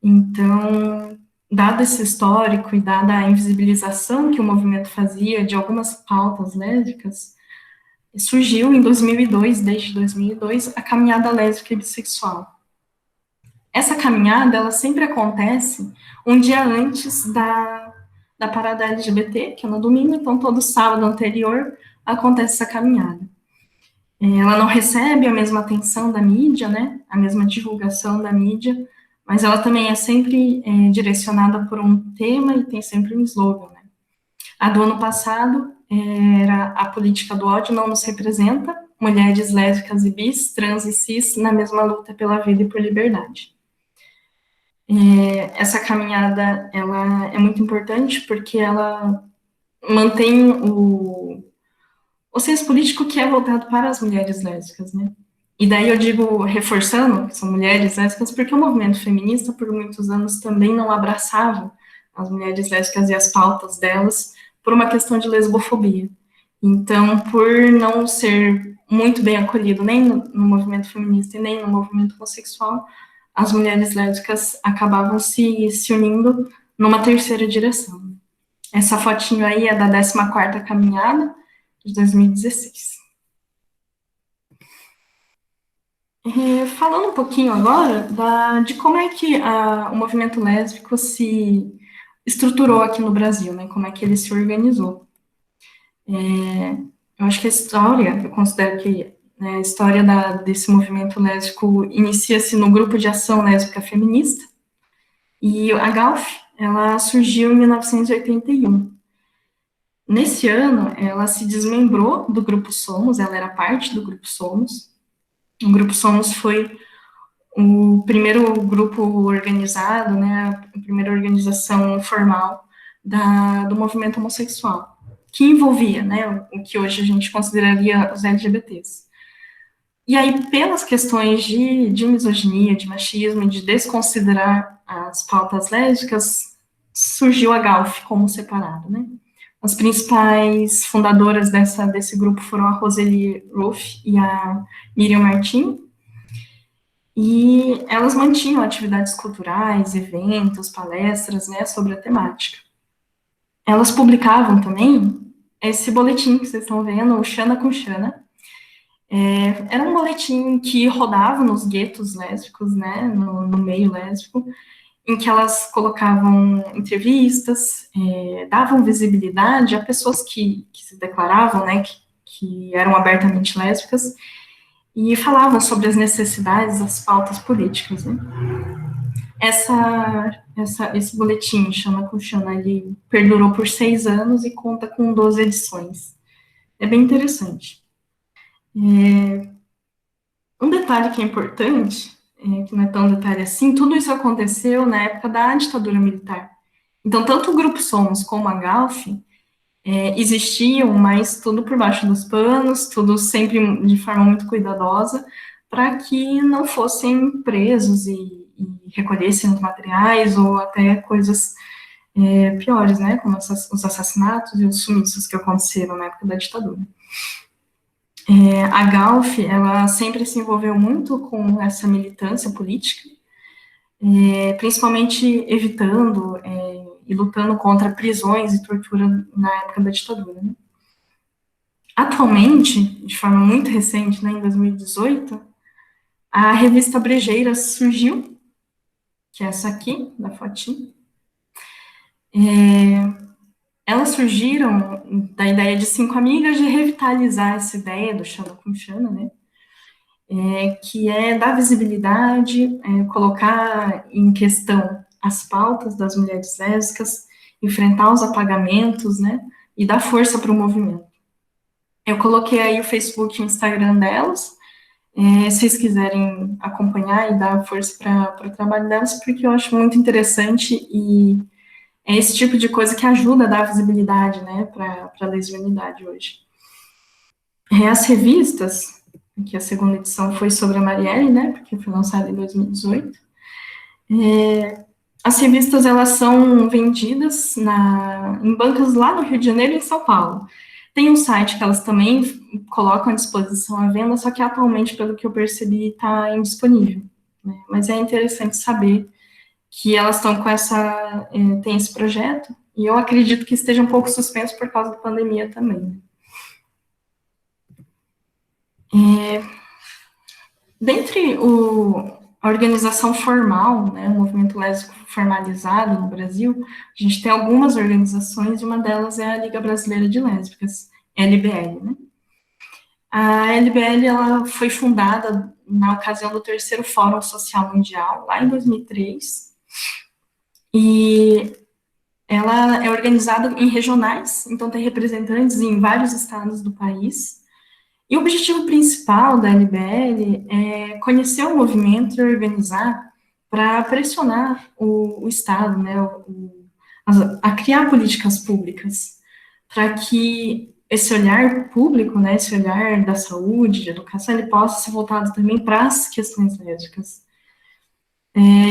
Então, dado esse histórico e dada a invisibilização que o movimento fazia de algumas pautas lésbicas, surgiu em 2002, desde 2002, a caminhada lésbica e bissexual. Essa caminhada, ela sempre acontece um dia antes da parada LGBT, que é no domingo, então todo sábado anterior acontece essa caminhada. Ela não recebe a mesma atenção da mídia, né, a mesma divulgação da mídia, mas ela também é sempre direcionada por um tema e tem sempre um slogan, né. A do ano passado era a política do ódio não nos representa, mulheres lésbicas e bis, trans e cis na mesma luta pela vida e por liberdade. Essa caminhada, ela é muito importante porque ela mantém o senso político que é voltado para as mulheres lésbicas, né? E daí eu digo, reforçando, que são mulheres lésbicas, porque o movimento feminista, por muitos anos, também não abraçava as mulheres lésbicas e as pautas delas por uma questão de lesbofobia. Então, por não ser muito bem acolhido nem no movimento feminista e nem no movimento homossexual, as mulheres lésbicas acabavam se unindo numa terceira direção. Essa fotinho aí é da 14ª caminhada, de 2016. Falando um pouquinho agora de como é que o movimento lésbico se estruturou aqui no Brasil, né? Como é que ele se organizou. Eu acho que a história, eu considero que a história desse movimento lésbico inicia-se no Grupo de Ação Lésbica Feminista, e a GALF, ela surgiu em 1981. Nesse ano, ela se desmembrou do Grupo Somos, ela era parte do Grupo Somos. O Grupo Somos foi o primeiro grupo organizado, né, a primeira organização formal do movimento homossexual, que envolvia, né, o que hoje a gente consideraria os LGBTs. E aí, pelas questões de misoginia, de machismo, de desconsiderar as pautas lésbicas, surgiu a GALF como separado, né. As principais fundadoras desse grupo foram a Roseli Ruff e a Miriam Martin, e elas mantinham atividades culturais, eventos, palestras, né, sobre a temática. Elas publicavam também esse boletim que vocês estão vendo, o Xana com Xana. Era um boletim que rodava nos guetos lésbicos, né, no meio lésbico, em que elas colocavam entrevistas, davam visibilidade a pessoas que se declaravam, né, que eram abertamente lésbicas, e falavam sobre as necessidades, as pautas políticas, né. Esse boletim, Xana com Xana, ele perdurou por 6 anos e conta com 12 edições. É bem interessante. detalhe que é importante, que não é tão detalhe assim, tudo isso aconteceu na época da ditadura militar. Então, tanto o Grupo Somos como a Galf existiam, mas tudo por baixo dos panos, tudo sempre de forma muito cuidadosa, para que não fossem presos e recolhessem os materiais ou até coisas piores, né, como os assassinatos e os sumiços que aconteceram na época da ditadura. A Galf, ela sempre se envolveu muito com essa militância política, principalmente evitando e lutando contra prisões e tortura na época da ditadura, né? Atualmente, de forma muito recente, né, em 2018, a revista Brejeiras surgiu, que é essa aqui, da fotinha. Elas surgiram da ideia de 5 amigas de revitalizar essa ideia do Xana com Xana, né? Que é dar visibilidade, colocar em questão as pautas das mulheres lésbicas, enfrentar os apagamentos, né? E dar força para o movimento. Eu coloquei aí o Facebook e o Instagram delas, se vocês quiserem acompanhar e dar força para o trabalho delas, porque eu acho muito interessante e é esse tipo de coisa que ajuda a dar visibilidade, né, para a lesbianidade hoje. As revistas, que a segunda edição foi sobre a Marielle, né, porque foi lançada em 2018, as revistas, elas são vendidas em bancas lá no Rio de Janeiro e em São Paulo. Tem um site que elas também colocam à disposição à venda, só que atualmente, pelo que eu percebi, está indisponível, né? Mas é interessante saber que elas estão com tem esse projeto, e eu acredito que esteja um pouco suspenso por causa da pandemia também. Dentre a organização formal, né, o movimento lésbico formalizado no Brasil, a gente tem algumas organizações, e uma delas é a Liga Brasileira de Lésbicas, LBL, né? A LBL, ela foi fundada na ocasião do terceiro Fórum Social Mundial, lá em 2003, e ela é organizada em regionais, então tem representantes em vários estados do país. E o objetivo principal da LBL é conhecer o movimento e organizar para pressionar o Estado, né, a criar políticas públicas, para que esse olhar público, né, esse olhar da saúde, de educação, ele possa ser voltado também para as questões lésbicas.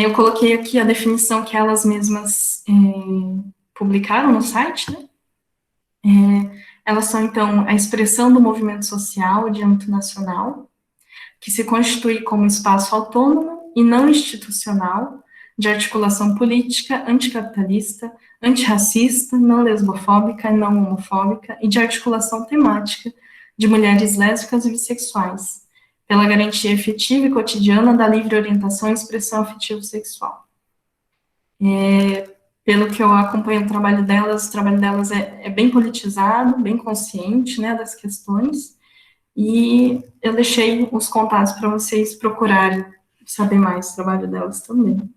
Eu coloquei aqui a definição que elas mesmas publicaram no site, né? Elas são, então, a expressão do movimento social de âmbito nacional, que se constitui como espaço autônomo e não institucional, de articulação política, anticapitalista, antirracista, não lesbofóbica, não homofóbica, e de articulação temática de mulheres lésbicas e bissexuais, pela garantia efetiva e cotidiana da livre orientação e expressão afetivo-sexual. Pelo que eu acompanho o trabalho delas é bem politizado, bem consciente, né, das questões, e eu deixei os contatos para vocês procurarem saber mais do trabalho delas também.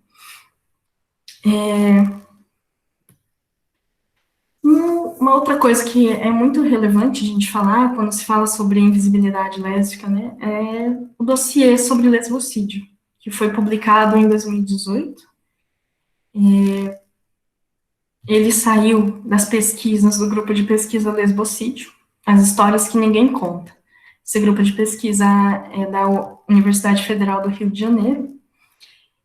Uma outra coisa que é muito relevante a gente falar, quando se fala sobre invisibilidade lésbica, né, é o dossiê sobre lesbocídio, que foi publicado em 2018. Ele saiu das pesquisas do grupo de pesquisa Lesbocídio, as histórias que ninguém conta. Esse grupo de pesquisa é da Universidade Federal do Rio de Janeiro,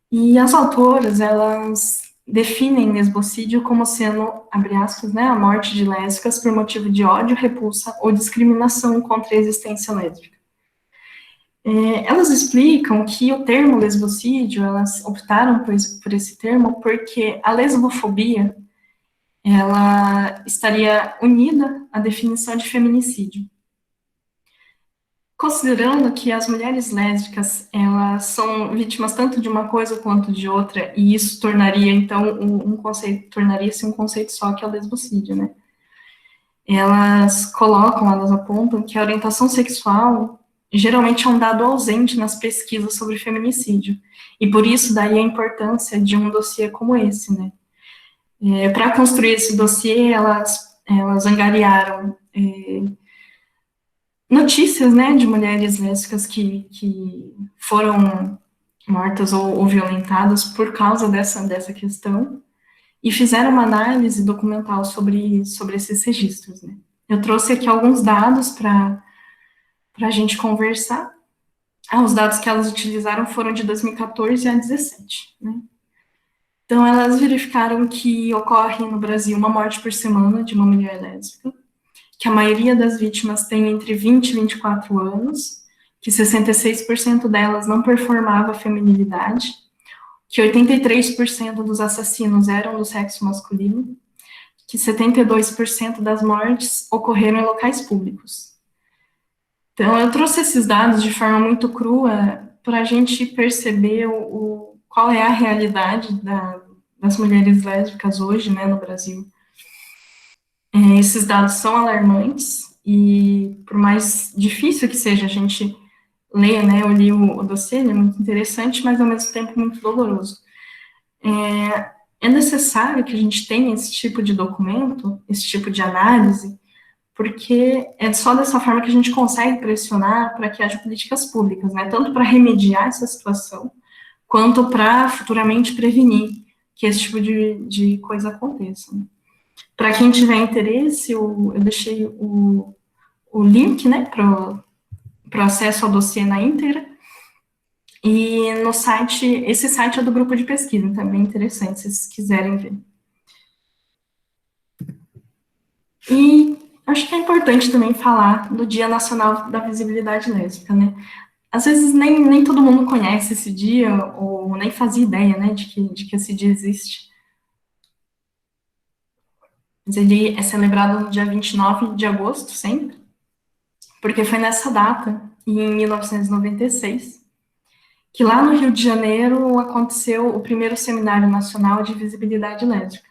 e as autoras, elas definem lesbocídio como sendo, abre aspas, né, a morte de lésbicas por motivo de ódio, repulsa ou discriminação contra a existência lésbica. Elas explicam que o termo lesbocídio, elas optaram por esse termo porque a lesbofobia, ela estaria unida à definição de feminicídio. Considerando que as mulheres lésbicas, elas são vítimas tanto de uma coisa quanto de outra, e isso tornaria, então, tornaria-se um conceito só, que é o lesbocídio, né? Elas apontam que a orientação sexual geralmente é um dado ausente nas pesquisas sobre feminicídio, e por isso daí a importância de um dossiê como esse, né? Para construir esse dossiê, elas angariaram notícias, né, de mulheres lésbicas que foram mortas ou violentadas por causa dessa questão, e fizeram uma análise documental sobre esses registros, né. Eu trouxe aqui alguns dados para a gente conversar. Os dados que elas utilizaram foram de 2014 a 2017, né. Então, elas verificaram que ocorre no Brasil uma morte por semana de uma mulher lésbica, que a maioria das vítimas tem entre 20 e 24 anos, que 66% delas não performava feminilidade, que 83% dos assassinos eram do sexo masculino, que 72% das mortes ocorreram em locais públicos. Então, eu trouxe esses dados de forma muito crua para a gente perceber qual é a realidade das mulheres lésbicas hoje, né, no Brasil. Esses dados são alarmantes, e por mais difícil que seja a gente ler, né, eu li o dossiê, ele é muito interessante, mas ao mesmo tempo muito doloroso. É necessário que a gente tenha esse tipo de documento, esse tipo de análise, porque é só dessa forma que a gente consegue pressionar para que haja políticas públicas, né, tanto para remediar essa situação, quanto para futuramente prevenir que esse tipo de coisa aconteça. Para quem tiver interesse, eu deixei o link, né, para o acesso ao dossiê na íntegra, e no site, esse site é do grupo de pesquisa, então é bem interessante, se vocês quiserem ver. E acho que é importante também falar do Dia Nacional da Visibilidade Lésbica, né? Às vezes nem todo mundo conhece esse dia, ou nem fazia ideia, né, de que esse dia existe. Mas ele é celebrado no dia 29 de agosto, sempre, porque foi nessa data, em 1996, que lá no Rio de Janeiro aconteceu o primeiro Seminário Nacional de Visibilidade Lésbica.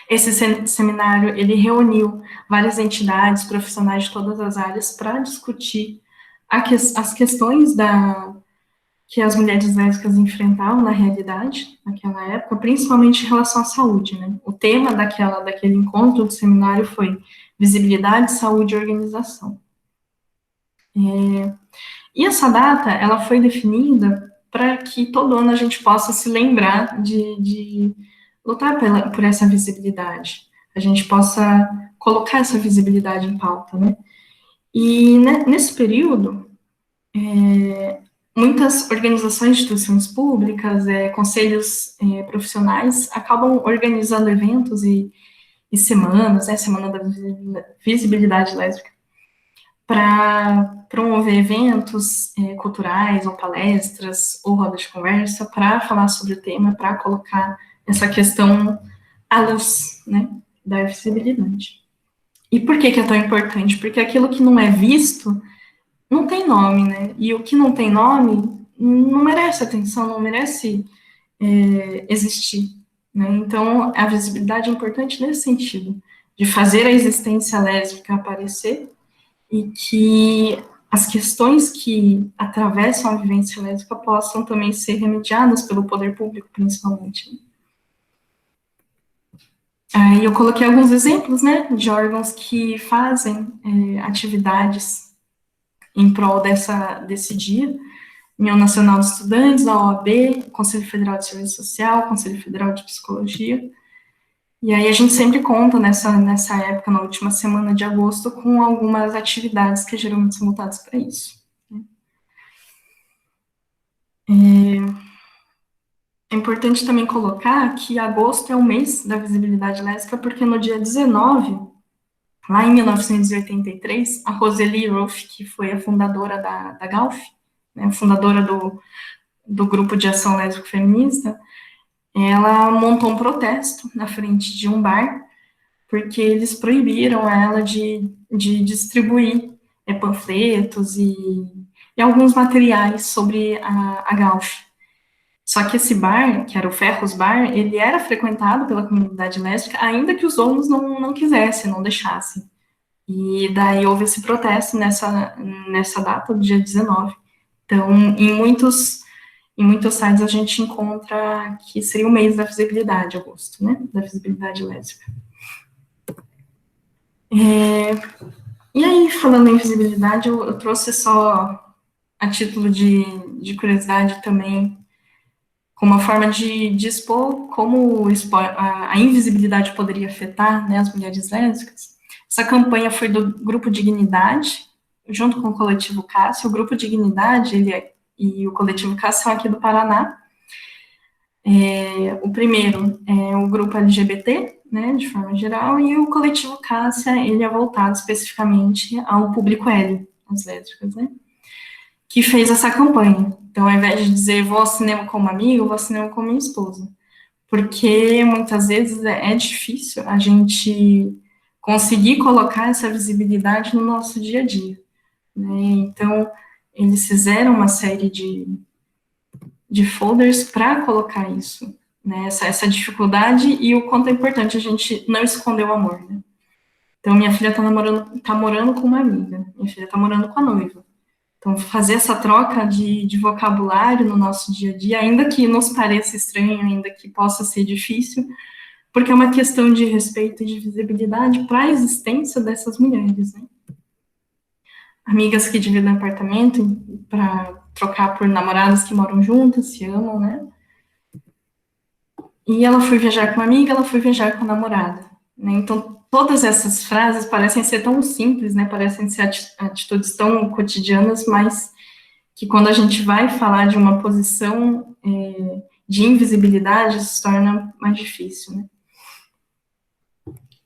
Esse seminário, ele reuniu várias entidades, profissionais de todas as áreas para discutir as questões que as mulheres lésbicas enfrentavam na realidade, naquela época, principalmente em relação à saúde, né? O tema daquele encontro do seminário foi visibilidade, saúde e organização. E essa data, ela foi definida para que todo ano a gente possa se lembrar de lutar por essa visibilidade, a gente possa colocar essa visibilidade em pauta, né? E nesse período, muitas organizações, instituições públicas, conselhos profissionais acabam organizando eventos e semanas, Semana da Visibilidade Lésbica, para promover eventos culturais, ou palestras, ou rodas de conversa, para falar sobre o tema, para colocar essa questão à luz, né, da visibilidade. E por que é tão importante? Porque aquilo que não é visto não tem nome, né? E o que não tem nome não merece atenção, não merece existir, né? Então, a visibilidade é importante nesse sentido, de fazer a existência lésbica aparecer, e que as questões que atravessam a vivência lésbica possam também ser remediadas pelo poder público, principalmente. Aí eu coloquei alguns exemplos, né, de órgãos que fazem atividades em prol desse dia: União Nacional de Estudantes, a OAB, Conselho Federal de Serviço Social, Conselho Federal de Psicologia. E aí a gente sempre conta nessa época, na última semana de agosto, com algumas atividades que geralmente são voltadas para isso. É importante também colocar que agosto é o mês da visibilidade lésbica, porque no dia 19, lá em 1983, a Rosely Roth, que foi a fundadora da GALF, né, fundadora do Grupo de Ação Lésbico Feminista, ela montou um protesto na frente de um bar, porque eles proibiram ela de distribuir panfletos e alguns materiais sobre a GALF. Só que esse bar, que era o Ferros Bar, ele era frequentado pela comunidade lésbica, ainda que os donos não quisessem, não deixassem. E daí houve esse protesto nessa data, do dia 19. Então, em muitos sites a gente encontra que seria o mês da visibilidade, agosto, né? Da visibilidade lésbica. E aí, falando em visibilidade, eu trouxe só a título de curiosidade também, como uma forma de expor como a invisibilidade poderia afetar, né, as mulheres lésbicas. Essa campanha foi do Grupo Dignidade, junto com o Coletivo Cássio. O Grupo Dignidade e o Coletivo Cássio são aqui do Paraná. O primeiro é o grupo LGBT, né, de forma geral, e o Coletivo Cássia, ele é voltado especificamente ao público L, as lésbicas, né, que fez essa campanha. Então, ao invés de dizer vou ao cinema como amigo, eu vou ao cinema com minha esposa. Porque muitas vezes é difícil a gente conseguir colocar essa visibilidade no nosso dia a dia, né? Então, eles fizeram uma série de folders para colocar isso, né? Essa dificuldade e o quanto é importante a gente não esconder o amor, né? Então, minha filha tá morando com uma amiga, minha filha tá morando com a noiva. Então, fazer essa troca de vocabulário no nosso dia a dia, ainda que nos pareça estranho, ainda que possa ser difícil, porque é uma questão de respeito e de visibilidade para a existência dessas mulheres, né? Amigas que dividem apartamento para trocar por namoradas que moram juntas, se amam, né? E ela foi viajar com uma amiga, ela foi viajar com a namorada, né? Então, todas essas frases parecem ser tão simples, né? Parecem ser atitudes tão cotidianas, mas que quando a gente vai falar de uma posição de invisibilidade, se torna mais difícil, né?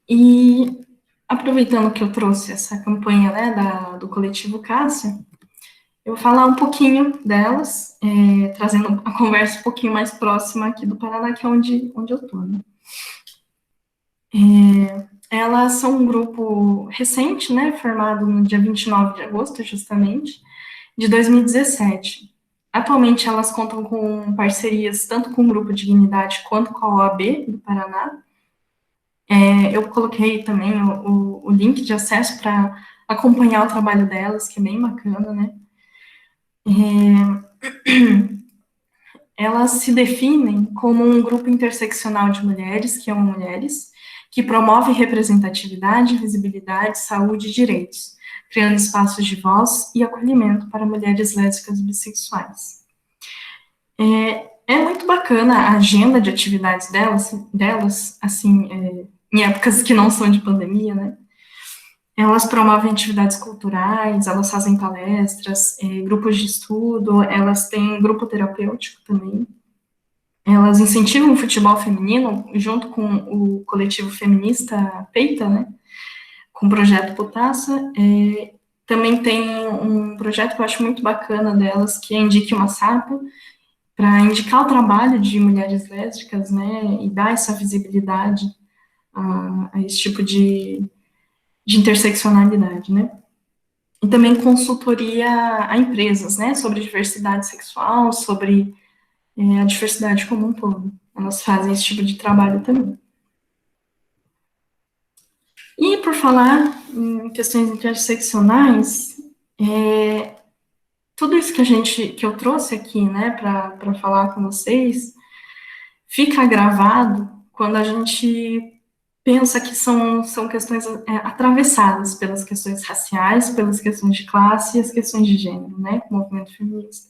E aproveitando que eu trouxe essa campanha, né, do Coletivo Cássia, eu vou falar um pouquinho delas, trazendo a conversa um pouquinho mais próxima aqui do Paraná, que é onde eu estou, né? Elas são um grupo recente, né, formado no dia 29 de agosto, justamente, de 2017. Atualmente, elas contam com parcerias tanto com o Grupo Dignidade quanto com a OAB do Paraná. Eu coloquei também o link de acesso para acompanhar o trabalho delas, que é bem bacana, né? Elas se definem como um grupo interseccional de mulheres, que amam mulheres, que promove representatividade, visibilidade, saúde e direitos, criando espaços de voz e acolhimento para mulheres lésbicas e bissexuais. É muito bacana a agenda de atividades delas assim, em épocas que não são de pandemia, né? Elas promovem atividades culturais, elas fazem palestras, grupos de estudo, elas têm grupo terapêutico também. Elas incentivam o futebol feminino, junto com o coletivo feminista Peita, né? Com o projeto Potassa. Também tem um projeto que eu acho muito bacana delas, que é Indique uma Sapa, para indicar o trabalho de mulheres lésbicas, né? E dar essa visibilidade a esse tipo de interseccionalidade, né? E também consultoria a empresas, né, sobre diversidade sexual, sobre a diversidade como um todo. Elas fazem esse tipo de trabalho também. E por falar em questões interseccionais, tudo isso que eu trouxe aqui, né, para falar com vocês, fica gravado quando a gente pensa que são questões atravessadas pelas questões raciais, pelas questões de classe e as questões de gênero, né, com o movimento feminista.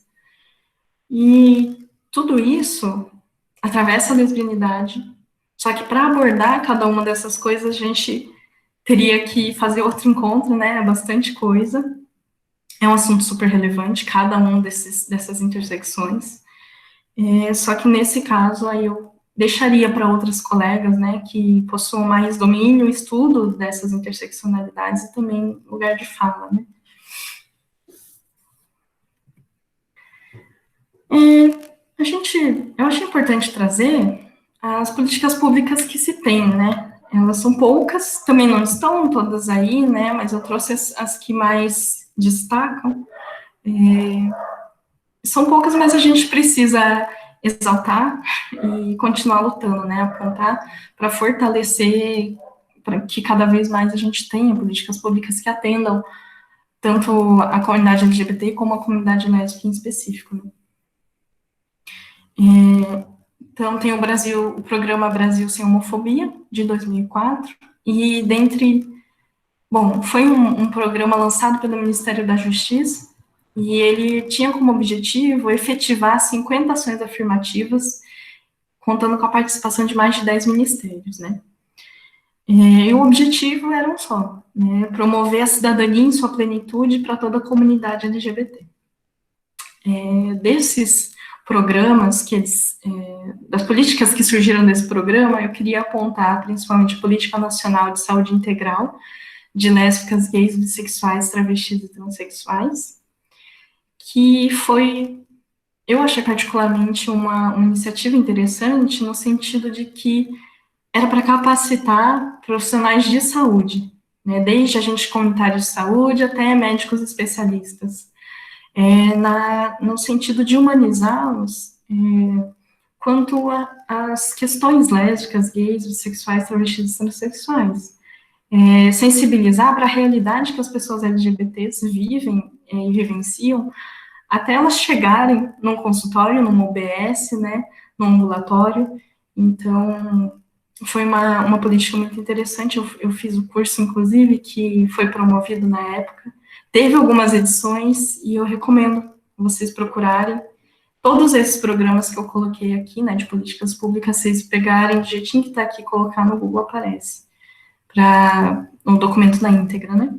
E tudo isso atravessa a lesbianidade, só que para abordar cada uma dessas coisas, a gente teria que fazer outro encontro, né, é bastante coisa, é um assunto super relevante, cada um dessas intersecções, só que nesse caso, aí eu deixaria para outras colegas, né, que possuam mais domínio e estudo dessas interseccionalidades e também lugar de fala, né. Eu acho importante trazer as políticas públicas que se tem, né, elas são poucas, também não estão todas aí, né, mas eu trouxe as que mais destacam. São poucas, mas a gente precisa exaltar e continuar lutando, né, apontar para fortalecer, para que cada vez mais a gente tenha políticas públicas que atendam tanto a comunidade LGBT como a comunidade lésbica em específico, né. Então, tem o programa Brasil Sem Homofobia, de 2004, e dentre Bom, foi um programa lançado pelo Ministério da Justiça, e ele tinha como objetivo efetivar 50 ações afirmativas, contando com a participação de mais de 10 ministérios, né? E o objetivo era um só, né? Promover a cidadania em sua plenitude para toda a comunidade LGBT. Desses programas, das políticas que surgiram desse programa, eu queria apontar principalmente a Política Nacional de Saúde Integral de lésbicas, gays, bissexuais, travestis e transexuais, que foi, eu achei particularmente uma iniciativa interessante no sentido de que era para capacitar profissionais de saúde, né, desde agentes comunitários de saúde até médicos especialistas, no sentido de humanizá-los quanto às questões lésbicas, gays, bissexuais, travestis e transexuais. Sensibilizar para a realidade que as pessoas LGBTs vivem e vivenciam, até elas chegarem num consultório, num UBS, né, num ambulatório. Então, foi uma política muito interessante. Eu fiz o curso, inclusive, que foi promovido na época. Teve algumas edições, e eu recomendo vocês procurarem. Todos esses programas que eu coloquei aqui, né, de políticas públicas, vocês pegarem do jeitinho que está aqui, colocar no Google, aparece. Para um documento na íntegra, né?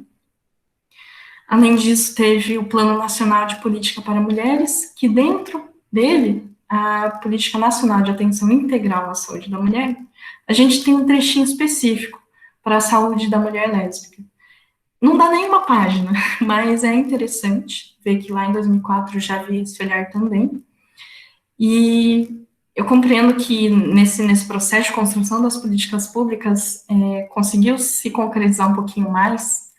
Além disso, teve o Plano Nacional de Política para Mulheres, que dentro dele, a Política Nacional de Atenção Integral à Saúde da Mulher, a gente tem um trechinho específico para a saúde da mulher lésbica. Não dá nem uma página, mas é interessante ver que lá em 2004 eu já vi esse olhar também. E eu compreendo que nesse processo de construção das políticas públicas conseguiu se concretizar um pouquinho mais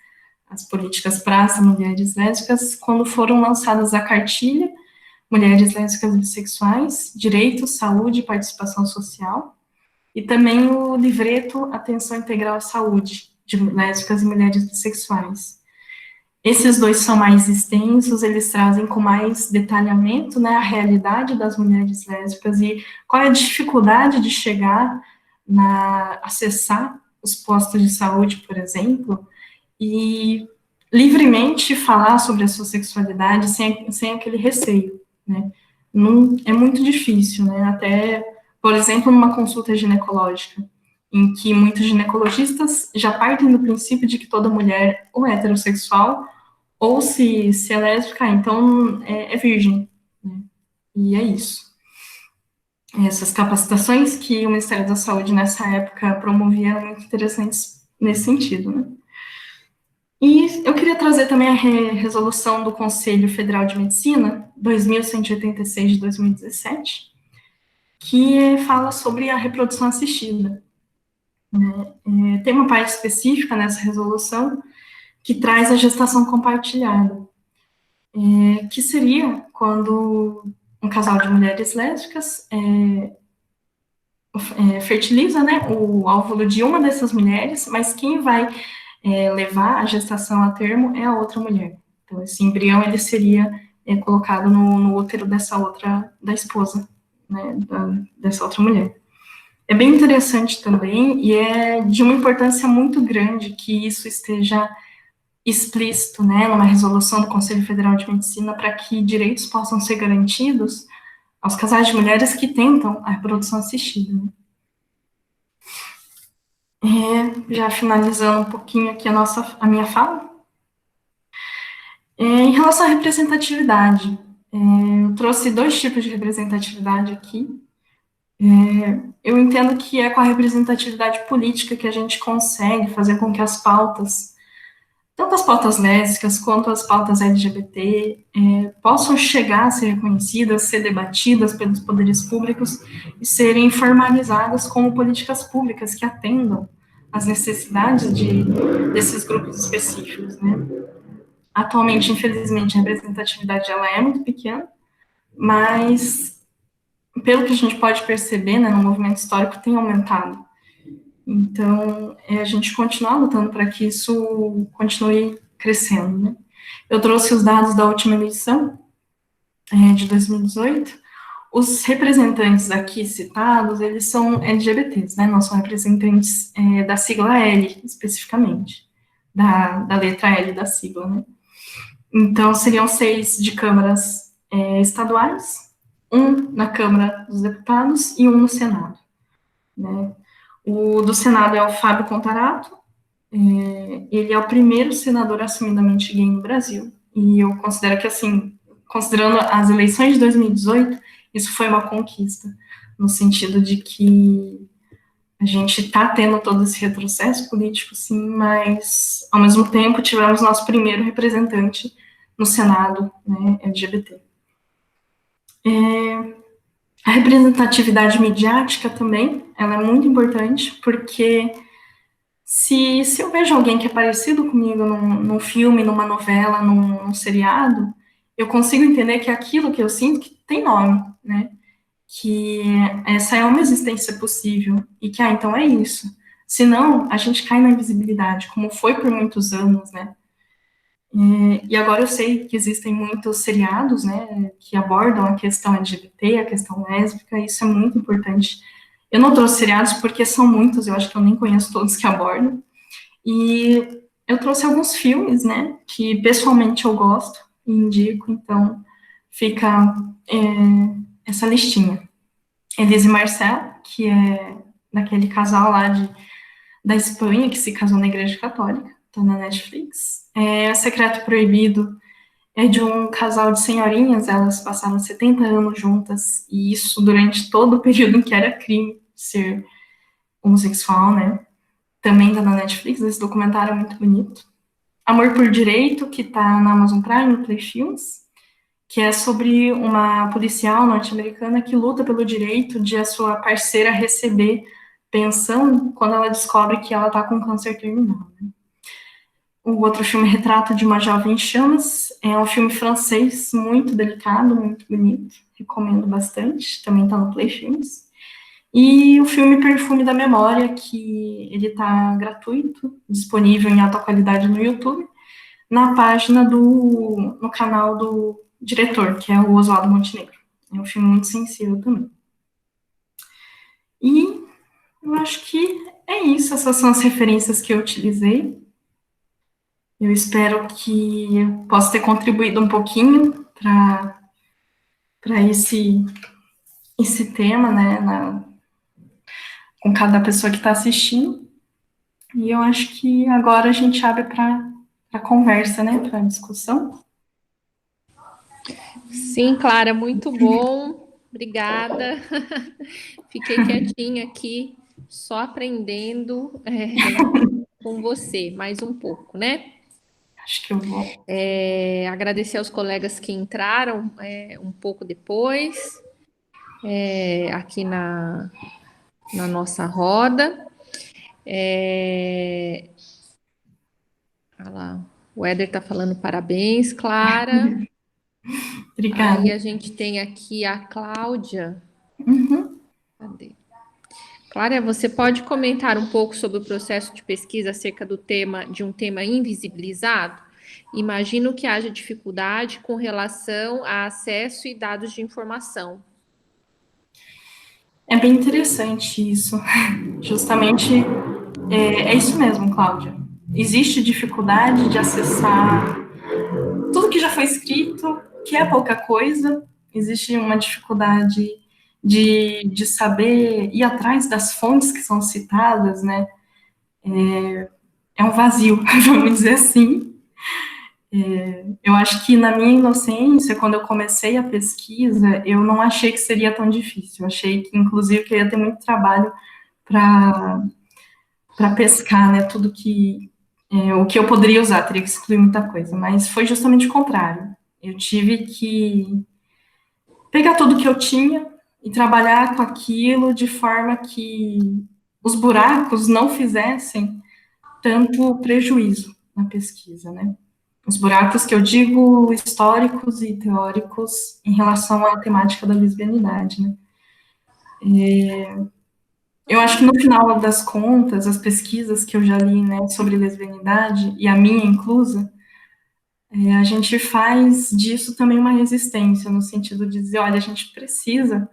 as políticas para as mulheres lésbicas quando foram lançadas a cartilha Mulheres Lésbicas e Bissexuais, Direito, Saúde e Participação Social, e também o livreto Atenção Integral à Saúde, de lésbicas e mulheres bissexuais. Esses dois são mais extensos, eles trazem com mais detalhamento, né, a realidade das mulheres lésbicas e qual é a dificuldade de chegar acessar os postos de saúde, por exemplo, e livremente falar sobre a sua sexualidade sem aquele receio, né? Não, é muito difícil, né? Até, por exemplo, numa consulta ginecológica, em que muitos ginecologistas já partem do princípio de que toda mulher ou é heterossexual ou se é lésbica, então é virgem, né? E é isso. Essas capacitações que o Ministério da Saúde nessa época promovia eram muito interessantes nesse sentido, né? E eu queria trazer também a resolução do Conselho Federal de Medicina, 2186 de 2017, que fala sobre a reprodução assistida, né? Tem uma parte específica nessa resolução que traz a gestação compartilhada, que seria quando um casal de mulheres lésbicas fertiliza, né, o óvulo de uma dessas mulheres, mas quem vai levar a gestação a termo é a outra mulher. Então, esse embrião, ele seria colocado no útero da esposa, né, dessa outra mulher. É bem interessante também, e é de uma importância muito grande que isso esteja explícito, né, numa resolução do Conselho Federal de Medicina, para que direitos possam ser garantidos aos casais de mulheres que tentam a reprodução assistida, né? Já finalizando um pouquinho aqui a minha fala, em relação à representatividade, eu trouxe dois tipos de representatividade aqui. Eu entendo que é com a representatividade política que a gente consegue fazer com que as pautas, tanto as pautas lésbicas quanto as pautas LGBT, possam chegar a ser reconhecidas, ser debatidas pelos poderes públicos e serem formalizadas como políticas públicas que atendam às necessidades desses grupos específicos, né? Atualmente, infelizmente, a representatividade ela é muito pequena, mas pelo que a gente pode perceber, né, no movimento histórico tem aumentado. Então, a gente continuar lutando para que isso continue crescendo, né? Eu trouxe os dados da última eleição, de 2018. Os representantes aqui citados, eles são LGBTs, né? Não são representantes da sigla L, especificamente, da letra L da sigla, né? Então, seriam 6 de câmaras estaduais, 1 na Câmara dos Deputados e 1 no Senado, né? O do Senado é o Fábio Contarato, ele é o primeiro senador assumidamente gay no Brasil, e eu considero que, assim, considerando as eleições de 2018, isso foi uma conquista, no sentido de que a gente está tendo todo esse retrocesso político, sim, mas, ao mesmo tempo, tivemos nosso primeiro representante no Senado, né, LGBT. A representatividade midiática também, ela é muito importante, porque se eu vejo alguém que é parecido comigo num filme, numa novela, num seriado, eu consigo entender que aquilo que eu sinto que tem nome, né? Que essa é uma existência possível, e que, então é isso. Senão, a gente cai na invisibilidade, como foi por muitos anos, né? E agora eu sei que existem muitos seriados, né, que abordam a questão LGBT, a questão lésbica, isso é muito importante. Eu não trouxe seriados porque são muitos, eu acho que eu nem conheço todos que abordam, e eu trouxe alguns filmes, né, que pessoalmente eu gosto e indico, então fica essa listinha. Elise e Marcel, que é daquele casal lá da Espanha, que se casou na Igreja Católica, tá na Netflix. Secreto Proibido é de um casal de senhorinhas, elas passaram 70 anos juntas, e isso durante todo o período em que era crime ser homossexual, né? Também tá na Netflix, esse documentário é muito bonito. Amor por Direito, que tá na Amazon Prime, no Play Films, que é sobre uma policial norte-americana que luta pelo direito de a sua parceira receber pensão quando ela descobre que ela tá com câncer terminal, né? O outro filme, Retrato de uma Jovem em Chamas, é um filme francês muito delicado, muito bonito, recomendo bastante, também está no Play Filmes. E o filme Perfume da Memória, que ele está gratuito, disponível em alta qualidade no YouTube, na página no canal do diretor, que é o Oswaldo Montenegro. É um filme muito sensível também. E eu acho que é isso, essas são as referências que eu utilizei. Eu espero que eu possa ter contribuído um pouquinho para esse tema, né, com cada pessoa que está assistindo. E eu acho que agora a gente abre para conversa, né, para discussão. Sim, Clara, muito bom. Obrigada. Fiquei quietinha aqui, só aprendendo com você, mais um pouco, né? Acho que eu vou. Agradecer aos colegas que entraram um pouco depois, aqui na nossa roda. Olha lá, o Éder está falando parabéns, Clara. Obrigada. Aí a gente tem aqui a Cláudia. Uhum. Cadê? Clara, você pode comentar um pouco sobre o processo de pesquisa acerca de um tema invisibilizado? Imagino que haja dificuldade com relação a acesso e dados de informação. É bem interessante isso. Justamente é isso mesmo, Cláudia. Existe dificuldade de acessar tudo que já foi escrito, que é pouca coisa. Existe uma dificuldade de saber ir atrás das fontes que são citadas, né? É um vazio, vamos dizer assim. Eu acho que na minha inocência, quando eu comecei a pesquisa, eu não achei que seria tão difícil. Eu achei que, inclusive, que eu ia ter muito trabalho para pescar, né? Tudo o que eu poderia usar, teria que excluir muita coisa. Mas foi justamente o contrário. Eu tive que pegar tudo que eu tinha e trabalhar com aquilo de forma que os buracos não fizessem tanto prejuízo na pesquisa, né? Os buracos que eu digo históricos e teóricos em relação à temática da lesbianidade, né? Eu acho que no final das contas, as pesquisas que eu já li, né, sobre lesbianidade, e a minha inclusa, a gente faz disso também uma resistência, no sentido de dizer, olha, a gente precisa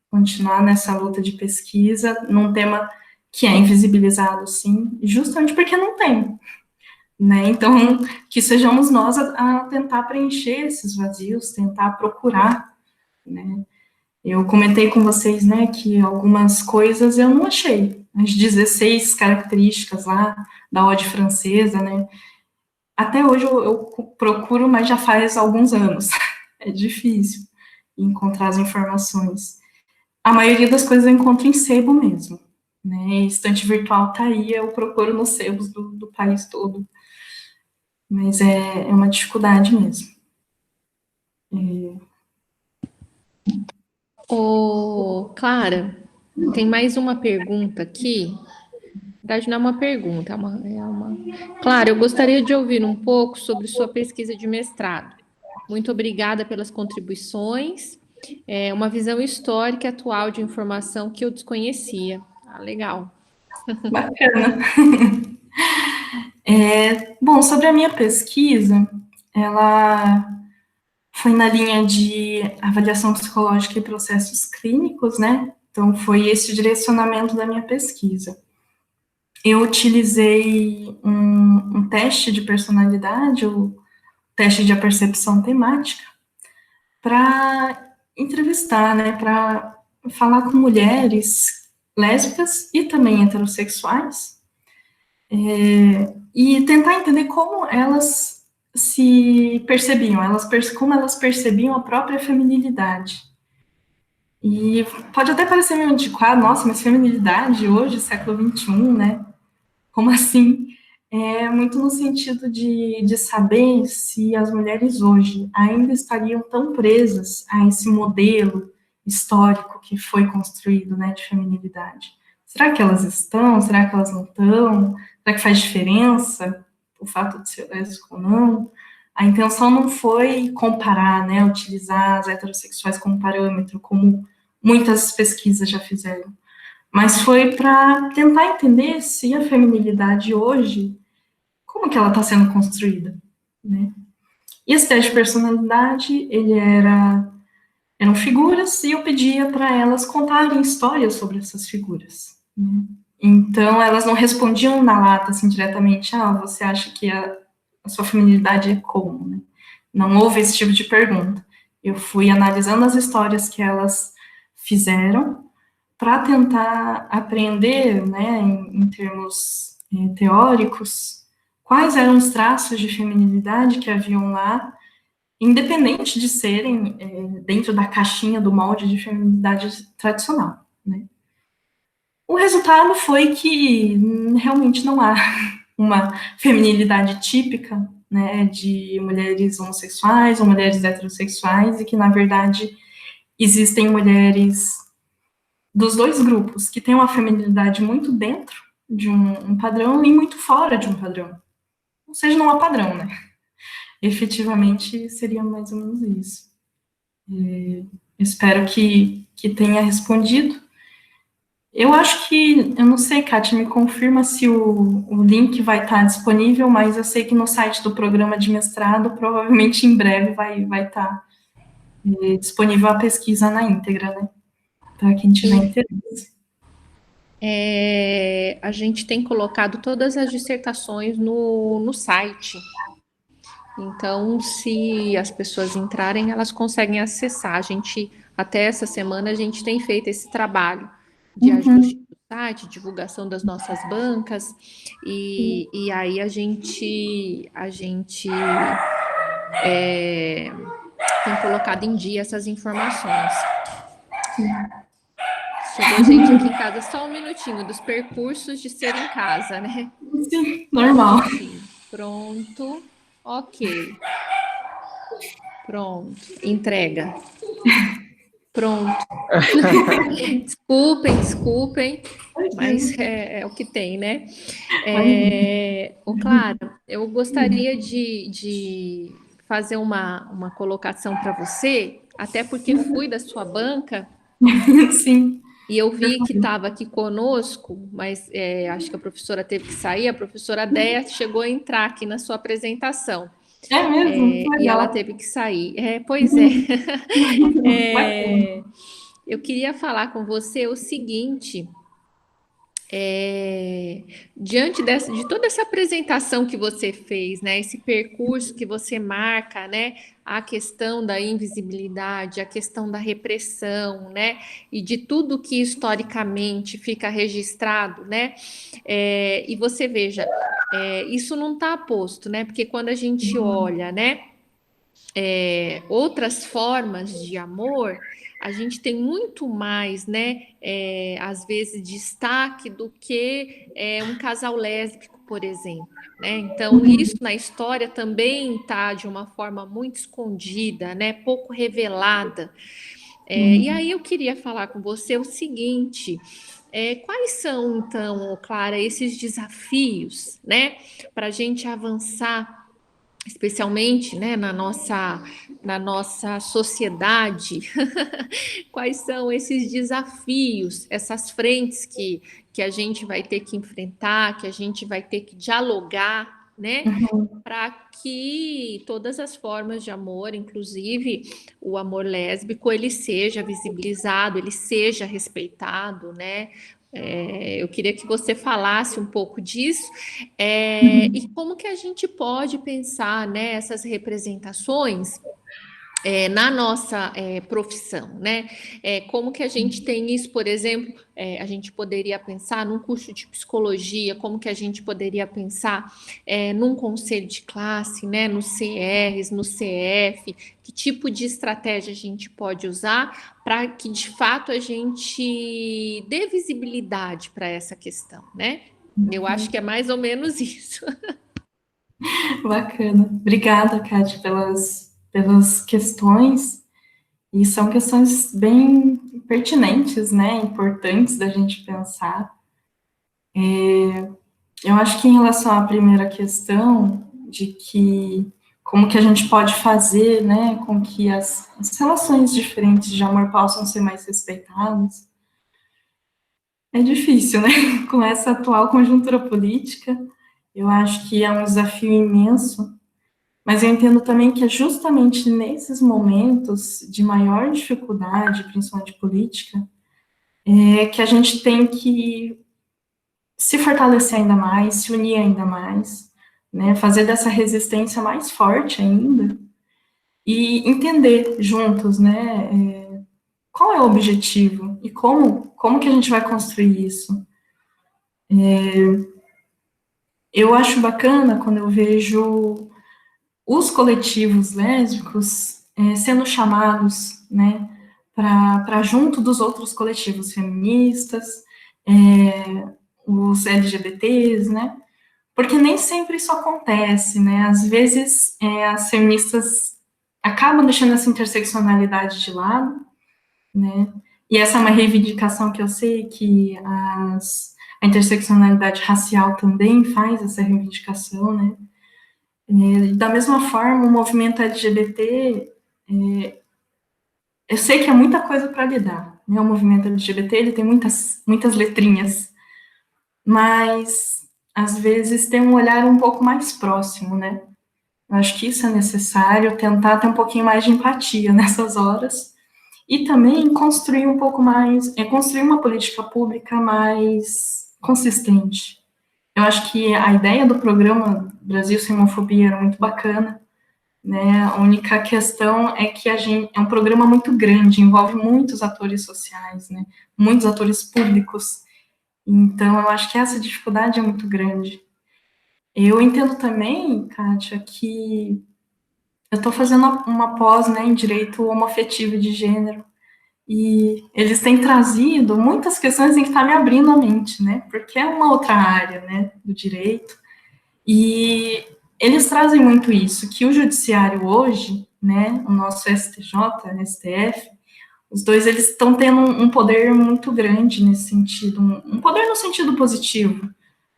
continuar nessa luta de pesquisa, num tema que é invisibilizado, sim, justamente porque não tem. né? Então, que sejamos nós a tentar preencher esses vazios, tentar procurar, né? Eu comentei com vocês, né, que algumas coisas eu não achei. As 16 características lá da Ode Francesa, né? Até hoje eu procuro, mas já faz alguns anos. É difícil encontrar as informações. A maioria das coisas eu encontro em sebo mesmo, né? Estante virtual tá aí, eu procuro nos sebos do país todo. Mas é uma dificuldade mesmo. Ô, Clara, tem mais uma pergunta aqui. Na verdade, não é uma pergunta, é uma. Clara, eu gostaria de ouvir um pouco sobre sua pesquisa de mestrado. Muito obrigada pelas contribuições. É uma visão histórica e atual de informação que eu desconhecia. Ah, legal. Bacana. Bom, sobre a minha pesquisa, ela foi na linha de avaliação psicológica e processos clínicos, né? Então, foi esse o direcionamento da minha pesquisa. Eu utilizei um teste de personalidade, o teste de percepção temática, para entrevistar, né? Para falar com mulheres lésbicas e também heterossexuais, e tentar entender como elas se percebiam, como elas percebiam a própria feminilidade. E pode até parecer meio antiquado, nossa, mas feminilidade hoje, século XXI, né? Como assim? É muito no sentido de saber se as mulheres hoje ainda estariam tão presas a esse modelo histórico que foi construído, né, de feminilidade. Será que elas estão? Será que elas não estão? Será que faz diferença o fato de ser lésbico ou não? A intenção não foi comparar, né, utilizar as heterossexuais como parâmetro, como muitas pesquisas já fizeram, mas foi para tentar entender se a feminilidade hoje, como que ela está sendo construída, né? E esse teste de personalidade, eram figuras, e eu pedia para elas contarem histórias sobre essas figuras, né? Então, elas não respondiam na lata, assim, diretamente, você acha que a sua feminilidade é como, né? Não houve esse tipo de pergunta. Eu fui analisando as histórias que elas fizeram, para tentar aprender, né, em termos teóricos, quais eram os traços de feminilidade que haviam lá, independente de serem dentro da caixinha do molde de feminilidade tradicional, né. O resultado foi que realmente não há uma feminilidade típica, né, de mulheres homossexuais ou mulheres heterossexuais, e que, na verdade, existem mulheres dos dois grupos, que tem uma feminilidade muito dentro de um padrão e muito fora de um padrão. Ou seja, não há padrão, né? Efetivamente, seria mais ou menos isso. Espero que tenha respondido. Eu acho que, eu não sei, Kátia, me confirma se o link vai estar disponível, mas eu sei que no site do programa de mestrado, provavelmente em breve vai estar disponível a pesquisa na íntegra, né? Para quem tiver interesse. A gente tem colocado todas as dissertações no site. Então, se as pessoas entrarem, elas conseguem acessar. Até essa semana, a gente tem feito esse trabalho de ajuste do site, divulgação das nossas bancas, e aí a gente tem colocado em dia essas informações. Chegou gente aqui em casa, só um minutinho, dos percursos de ser em casa, né? Sim, normal. Pronto, ok. Pronto, entrega. Pronto. Desculpem, mas é o que tem, né? Clara, eu gostaria de fazer uma colocação para você, até porque fui da sua banca. Sim. E eu vi que estava aqui conosco, mas acho que a professora teve que sair, a professora Déia chegou a entrar aqui na sua apresentação. É mesmo? E ela teve que sair. Pois é. Eu queria falar com você o seguinte, diante de toda essa apresentação que você fez, né, esse percurso que você marca, né, a questão da invisibilidade, a questão da repressão, né, e de tudo que historicamente fica registrado, né, e você veja, isso não está posto, né, porque quando a gente olha, né, outras formas de amor, a gente tem muito mais, né, às vezes, destaque do que um casal lésbico, por exemplo. Né? Então, isso na história também está de uma forma muito escondida, né, pouco revelada. E aí eu queria falar com você o seguinte: quais são, então, Clara, esses desafios, né, para a gente avançar, especialmente, né, na nossa sociedade, quais são esses desafios, essas frentes que a gente vai ter que enfrentar, que a gente vai ter que dialogar, né, para que todas as formas de amor, inclusive o amor lésbico, ele seja visibilizado, ele seja respeitado, né? Eu queria que você falasse um pouco disso, e como que a gente pode pensar nessas representações na nossa profissão, né? Como que a gente tem isso, por exemplo, a gente poderia pensar num curso de psicologia, como que a gente poderia pensar num conselho de classe, né? Nos CRs, no CF, que tipo de estratégia a gente pode usar para que de fato a gente dê visibilidade para essa questão, né? Eu acho que é mais ou menos isso. Bacana. Obrigada, Kátia, pelas questões. E são questões bem pertinentes, né? Importantes da gente pensar. Eu acho que em relação à primeira questão, de que como que a gente pode fazer, né, com que as relações diferentes de amor possam ser mais respeitadas, é difícil, né? Com essa atual conjuntura política, eu acho que é um desafio imenso. Mas eu entendo também que é justamente nesses momentos de maior dificuldade, principalmente política, que a gente tem que se fortalecer ainda mais, se unir ainda mais, né, fazer dessa resistência mais forte ainda e entender juntos, né, qual é o objetivo e como que a gente vai construir isso. Eu acho bacana quando eu vejo os coletivos lésbicos sendo chamados, né, para junto dos outros coletivos feministas, os LGBTs, né, porque nem sempre isso acontece, né, às vezes as feministas acabam deixando essa interseccionalidade de lado, né, e essa é uma reivindicação que eu sei que a interseccionalidade racial também faz essa reivindicação, né. Da mesma forma, o movimento LGBT, eu sei que é muita coisa para lidar, né? O movimento LGBT, ele tem muitas letrinhas, mas, às vezes, tem um olhar um pouco mais próximo, né? Eu acho que isso é necessário, tentar ter um pouquinho mais de empatia nessas horas, e também construir um pouco mais, construir uma política pública mais consistente. Eu acho que a ideia do programa Brasil Sem Homofobia era muito bacana, né? A única questão é que é um programa muito grande, envolve muitos atores sociais, né? Muitos atores públicos. Então, eu acho que essa dificuldade é muito grande. Eu entendo também, Kátia, que eu estou fazendo uma pós, né, em direito homoafetivo e de gênero, e eles têm trazido muitas questões em que está me abrindo a mente, né? Porque é uma outra área, né, do direito. E eles trazem muito isso, que o judiciário hoje, né, o nosso STJ, STF, os dois, eles estão tendo um poder muito grande nesse sentido, um poder no sentido positivo,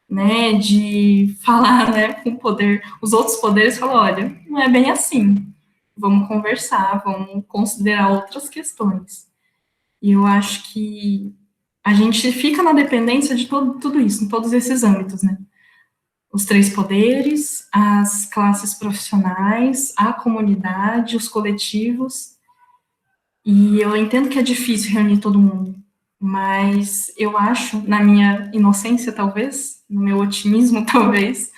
né, de falar, né, com o poder, os outros poderes falam, olha, não é bem assim, vamos conversar, vamos considerar outras questões. E eu acho que a gente fica na dependência de tudo isso, em todos esses âmbitos, né, os três poderes, as classes profissionais, a comunidade, os coletivos, e eu entendo que é difícil reunir todo mundo, Mas eu acho, na minha inocência, talvez, no meu otimismo, talvez,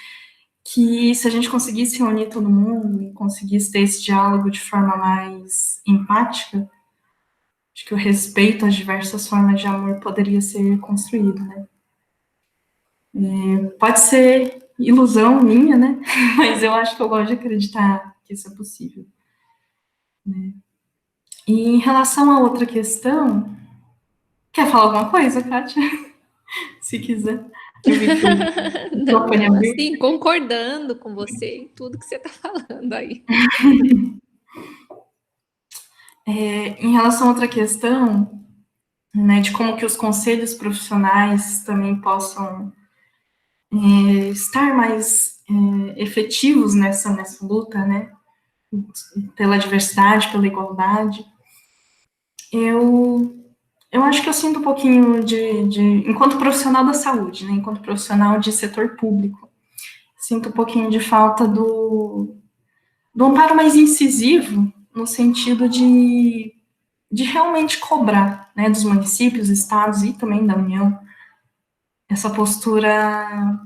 que se a gente conseguisse reunir todo mundo e conseguisse ter esse diálogo de forma mais empática, acho que o respeito às diversas formas de amor poderia ser construído, né? Pode ser ilusão minha, né? Mas eu acho que eu gosto de acreditar que isso é possível. Né? E em relação a outra questão, quer falar alguma coisa, Kátia? Se quiser. Eu vi que o microfone Não, abriu. assim, concordando com você em tudo que você está falando aí. Em relação a outra questão, né, de como que os conselhos profissionais também possam estar mais efetivos nessa luta, né, pela diversidade, pela igualdade, eu acho que eu sinto um pouquinho enquanto profissional da saúde, né, enquanto profissional de setor público, sinto um pouquinho de falta do amparo mais incisivo, no sentido de realmente cobrar, né, dos municípios, estados e também da União, essa postura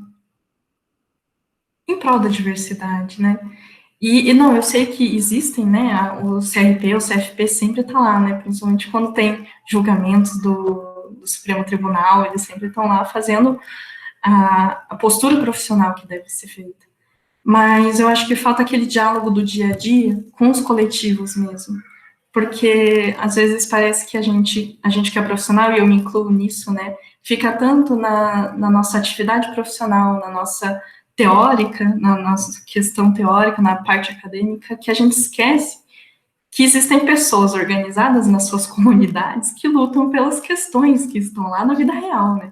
em prol da diversidade, né? E não, eu sei que existem, né, o CRP, o CFP sempre está lá, né, principalmente quando tem julgamentos do Supremo Tribunal, eles sempre estão lá fazendo a postura profissional que deve ser feita. Mas eu acho que falta aquele diálogo do dia a dia com os coletivos mesmo, porque às vezes parece que a gente que é profissional, e eu me incluo nisso, né, fica tanto na nossa atividade profissional, na nossa teórica, na nossa questão teórica, na parte acadêmica, que a gente esquece que existem pessoas organizadas nas suas comunidades que lutam pelas questões que estão lá na vida real, né.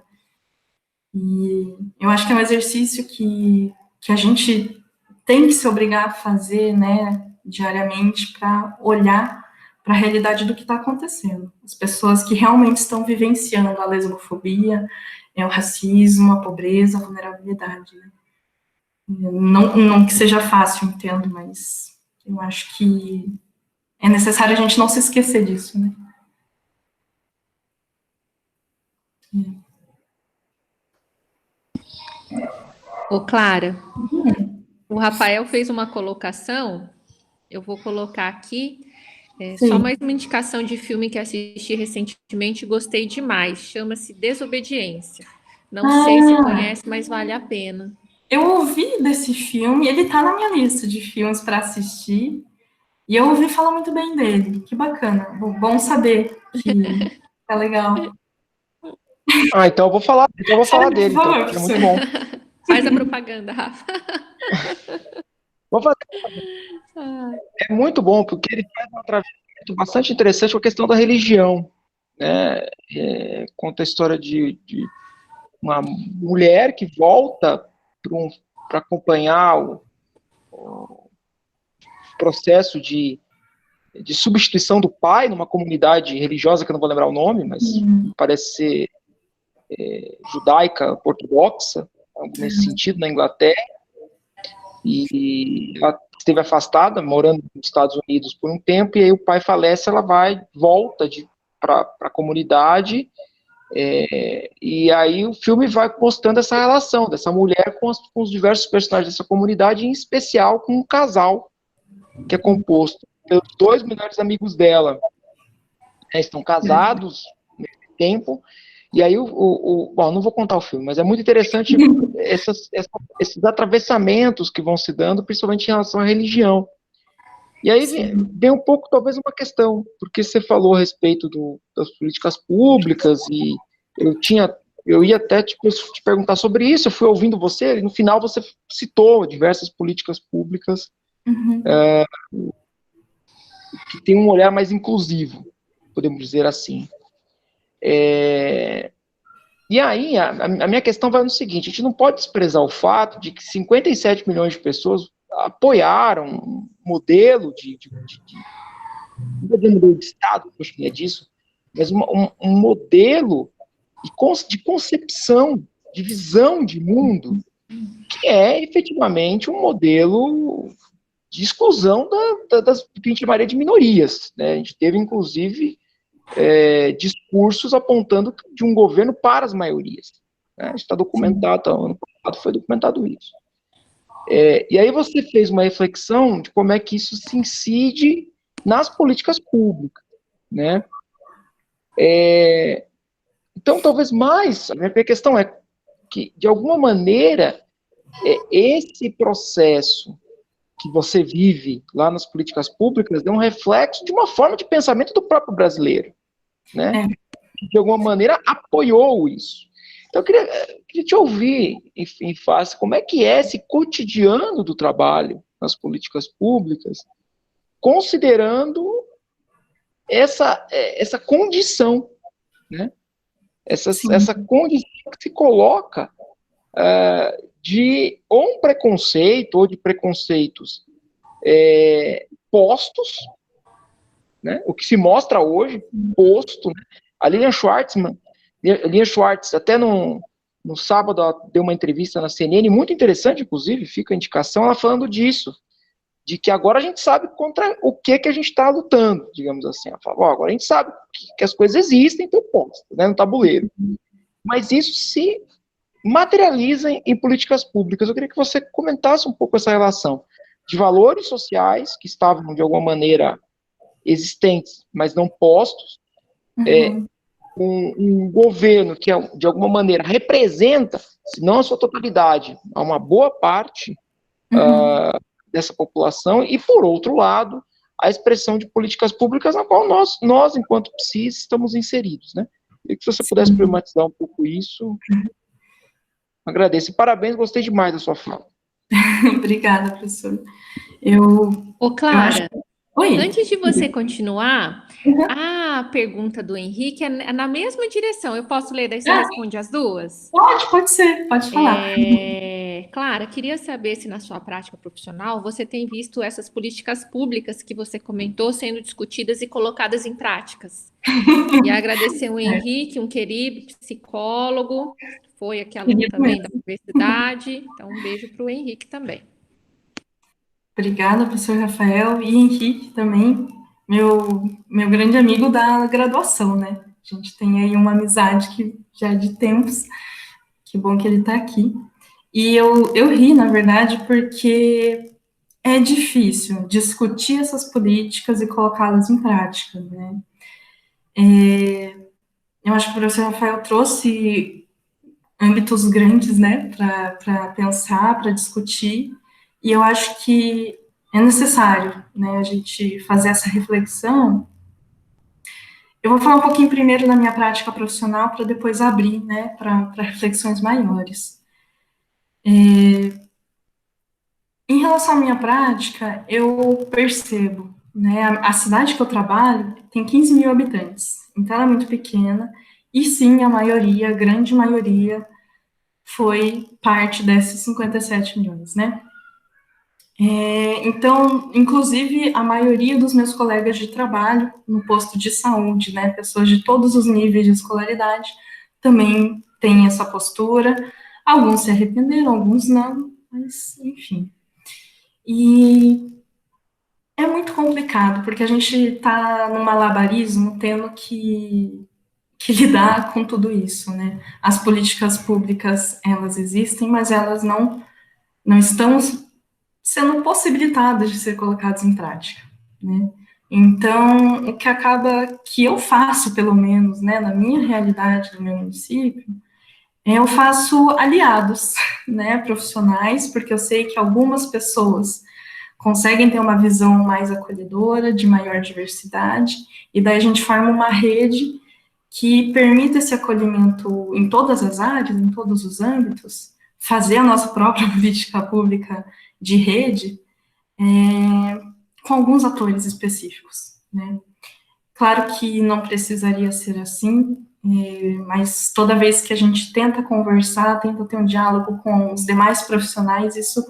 E eu acho que é um exercício que a gente tem que se obrigar a fazer, né, diariamente, para olhar para a realidade do que está acontecendo. As pessoas que realmente estão vivenciando a lesbofobia, o racismo, a pobreza, a vulnerabilidade. Né? Não que seja fácil, entendo, mas eu acho que é necessário a gente não se esquecer disso, né? Ô, Clara, o Rafael fez uma colocação, eu vou colocar aqui, só mais uma indicação de filme que assisti recentemente e gostei demais, chama-se Desobediência. Não sei se conhece, mas vale a pena. Eu ouvi desse filme, ele tá na minha lista de filmes para assistir, e eu ouvi falar muito bem dele. Que bacana. Bom saber que tá legal. Então eu vou falar dele, Por então, favor, porque é muito bom. Faz a propaganda, Rafa. Vou fazer. É muito bom, porque ele faz um atravessamento bastante interessante com a questão da religião. Né? Conta a história de uma mulher que volta para acompanhar o processo de substituição do pai numa comunidade religiosa, que eu não vou lembrar o nome, mas parece ser judaica, ortodoxa, algo nesse sentido, na Inglaterra, e ela esteve afastada, morando nos Estados Unidos por um tempo, e aí o pai falece, ela volta para a comunidade, e aí o filme vai mostrando essa relação dessa mulher com os diversos personagens dessa comunidade, em especial com um casal que é composto pelos 2 melhores amigos dela. Estão casados nesse tempo, e aí bom, não vou contar o filme, mas é muito interessante esses atravessamentos que vão se dando, principalmente em relação à religião. E aí vem um pouco, talvez, uma questão, porque você falou a respeito das políticas públicas, e eu ia até te perguntar sobre isso, eu fui ouvindo você, e no final você citou diversas políticas públicas que têm um olhar mais inclusivo, podemos dizer assim. E aí, a minha questão vai no seguinte: a gente não pode desprezar o fato de que 57 milhões de pessoas apoiaram um modelo não vou dizer modelo de Estado, acho que é disso, mas um modelo de concepção, de visão de mundo, que é efetivamente um modelo de exclusão das que a gente chamaria de minorias. Né? A gente teve, inclusive, discursos apontando de um governo para as maiorias. Né? Está documentado, ano passado foi documentado isso. E aí você fez uma reflexão de como é que isso se incide nas políticas públicas, né? Então, talvez mais, a minha questão é que, de alguma maneira, esse processo que você vive lá nas políticas públicas é um reflexo de uma forma de pensamento do próprio brasileiro, né? Que, de alguma maneira, apoiou isso. Então, eu queria te ouvir, em face, como é que é esse cotidiano do trabalho nas políticas públicas, considerando essa condição, né? Essa condição que se coloca de ou um preconceito, ou de preconceitos postos, né? O que se mostra hoje, posto, né? A Lilian Schwartz, até no sábado, ela deu uma entrevista na CNN, muito interessante, inclusive, fica a indicação, ela falando disso, de que agora a gente sabe contra o que a gente está lutando, digamos assim. Ela fala, agora a gente sabe que as coisas existem, estão postas, né, no tabuleiro. Mas isso se materializa em políticas públicas. Eu queria que você comentasse um pouco essa relação de valores sociais que estavam, de alguma maneira, existentes, mas não postos, um governo que, de alguma maneira, representa, se não a sua totalidade, a uma boa parte dessa população, e, por outro lado, a expressão de políticas públicas na qual nós enquanto PSIs, estamos inseridos, né? E que você pudesse problematizar um pouco isso, agradeço. E parabéns, gostei demais da sua fala. Obrigada, professor. Clara, Oi. Antes de você continuar, a pergunta do Henrique é na mesma direção. Eu posso ler, daí você responde as duas? Pode ser, pode falar. Clara, queria saber se na sua prática profissional você tem visto essas políticas públicas que você comentou sendo discutidas e colocadas em práticas. E agradecer o Henrique, um querido psicólogo, foi aqui aluno também da universidade. Então, um beijo para o Henrique também. Obrigada, professor Rafael, e Henrique também, meu grande amigo da graduação, né? A gente tem aí uma amizade que já é de tempos, que bom que ele está aqui. E eu ri, na verdade, porque é difícil discutir essas políticas e colocá-las em prática, né? Eu acho que o professor Rafael trouxe âmbitos grandes, né, para pensar, para discutir, e eu acho que é necessário, né, a gente fazer essa reflexão. Eu vou falar um pouquinho primeiro da minha prática profissional, para depois abrir, né, para reflexões maiores. Em relação à minha prática, eu percebo, né, a cidade que eu trabalho tem 15 mil habitantes, então ela é muito pequena, e sim, a grande maioria, foi parte desses 57 milhões, né? Então, inclusive, a maioria dos meus colegas de trabalho no posto de saúde, né, pessoas de todos os níveis de escolaridade, também têm essa postura. Alguns se arrependeram, alguns não, mas, enfim. E é muito complicado, porque a gente está num malabarismo tendo que lidar com tudo isso, né? As políticas públicas, elas existem, mas elas não estão sendo possibilitadas de ser colocadas em prática, né? Então, o que acaba, que eu faço, pelo menos, né, na minha realidade, no meu município, eu faço aliados, né, profissionais, porque eu sei que algumas pessoas conseguem ter uma visão mais acolhedora, de maior diversidade, e daí a gente forma uma rede que permita esse acolhimento em todas as áreas, em todos os âmbitos, fazer a nossa própria política pública de rede, com alguns atores específicos, né? Claro que não precisaria ser assim, mas toda vez que a gente tenta conversar, tenta ter um diálogo com os demais profissionais, isso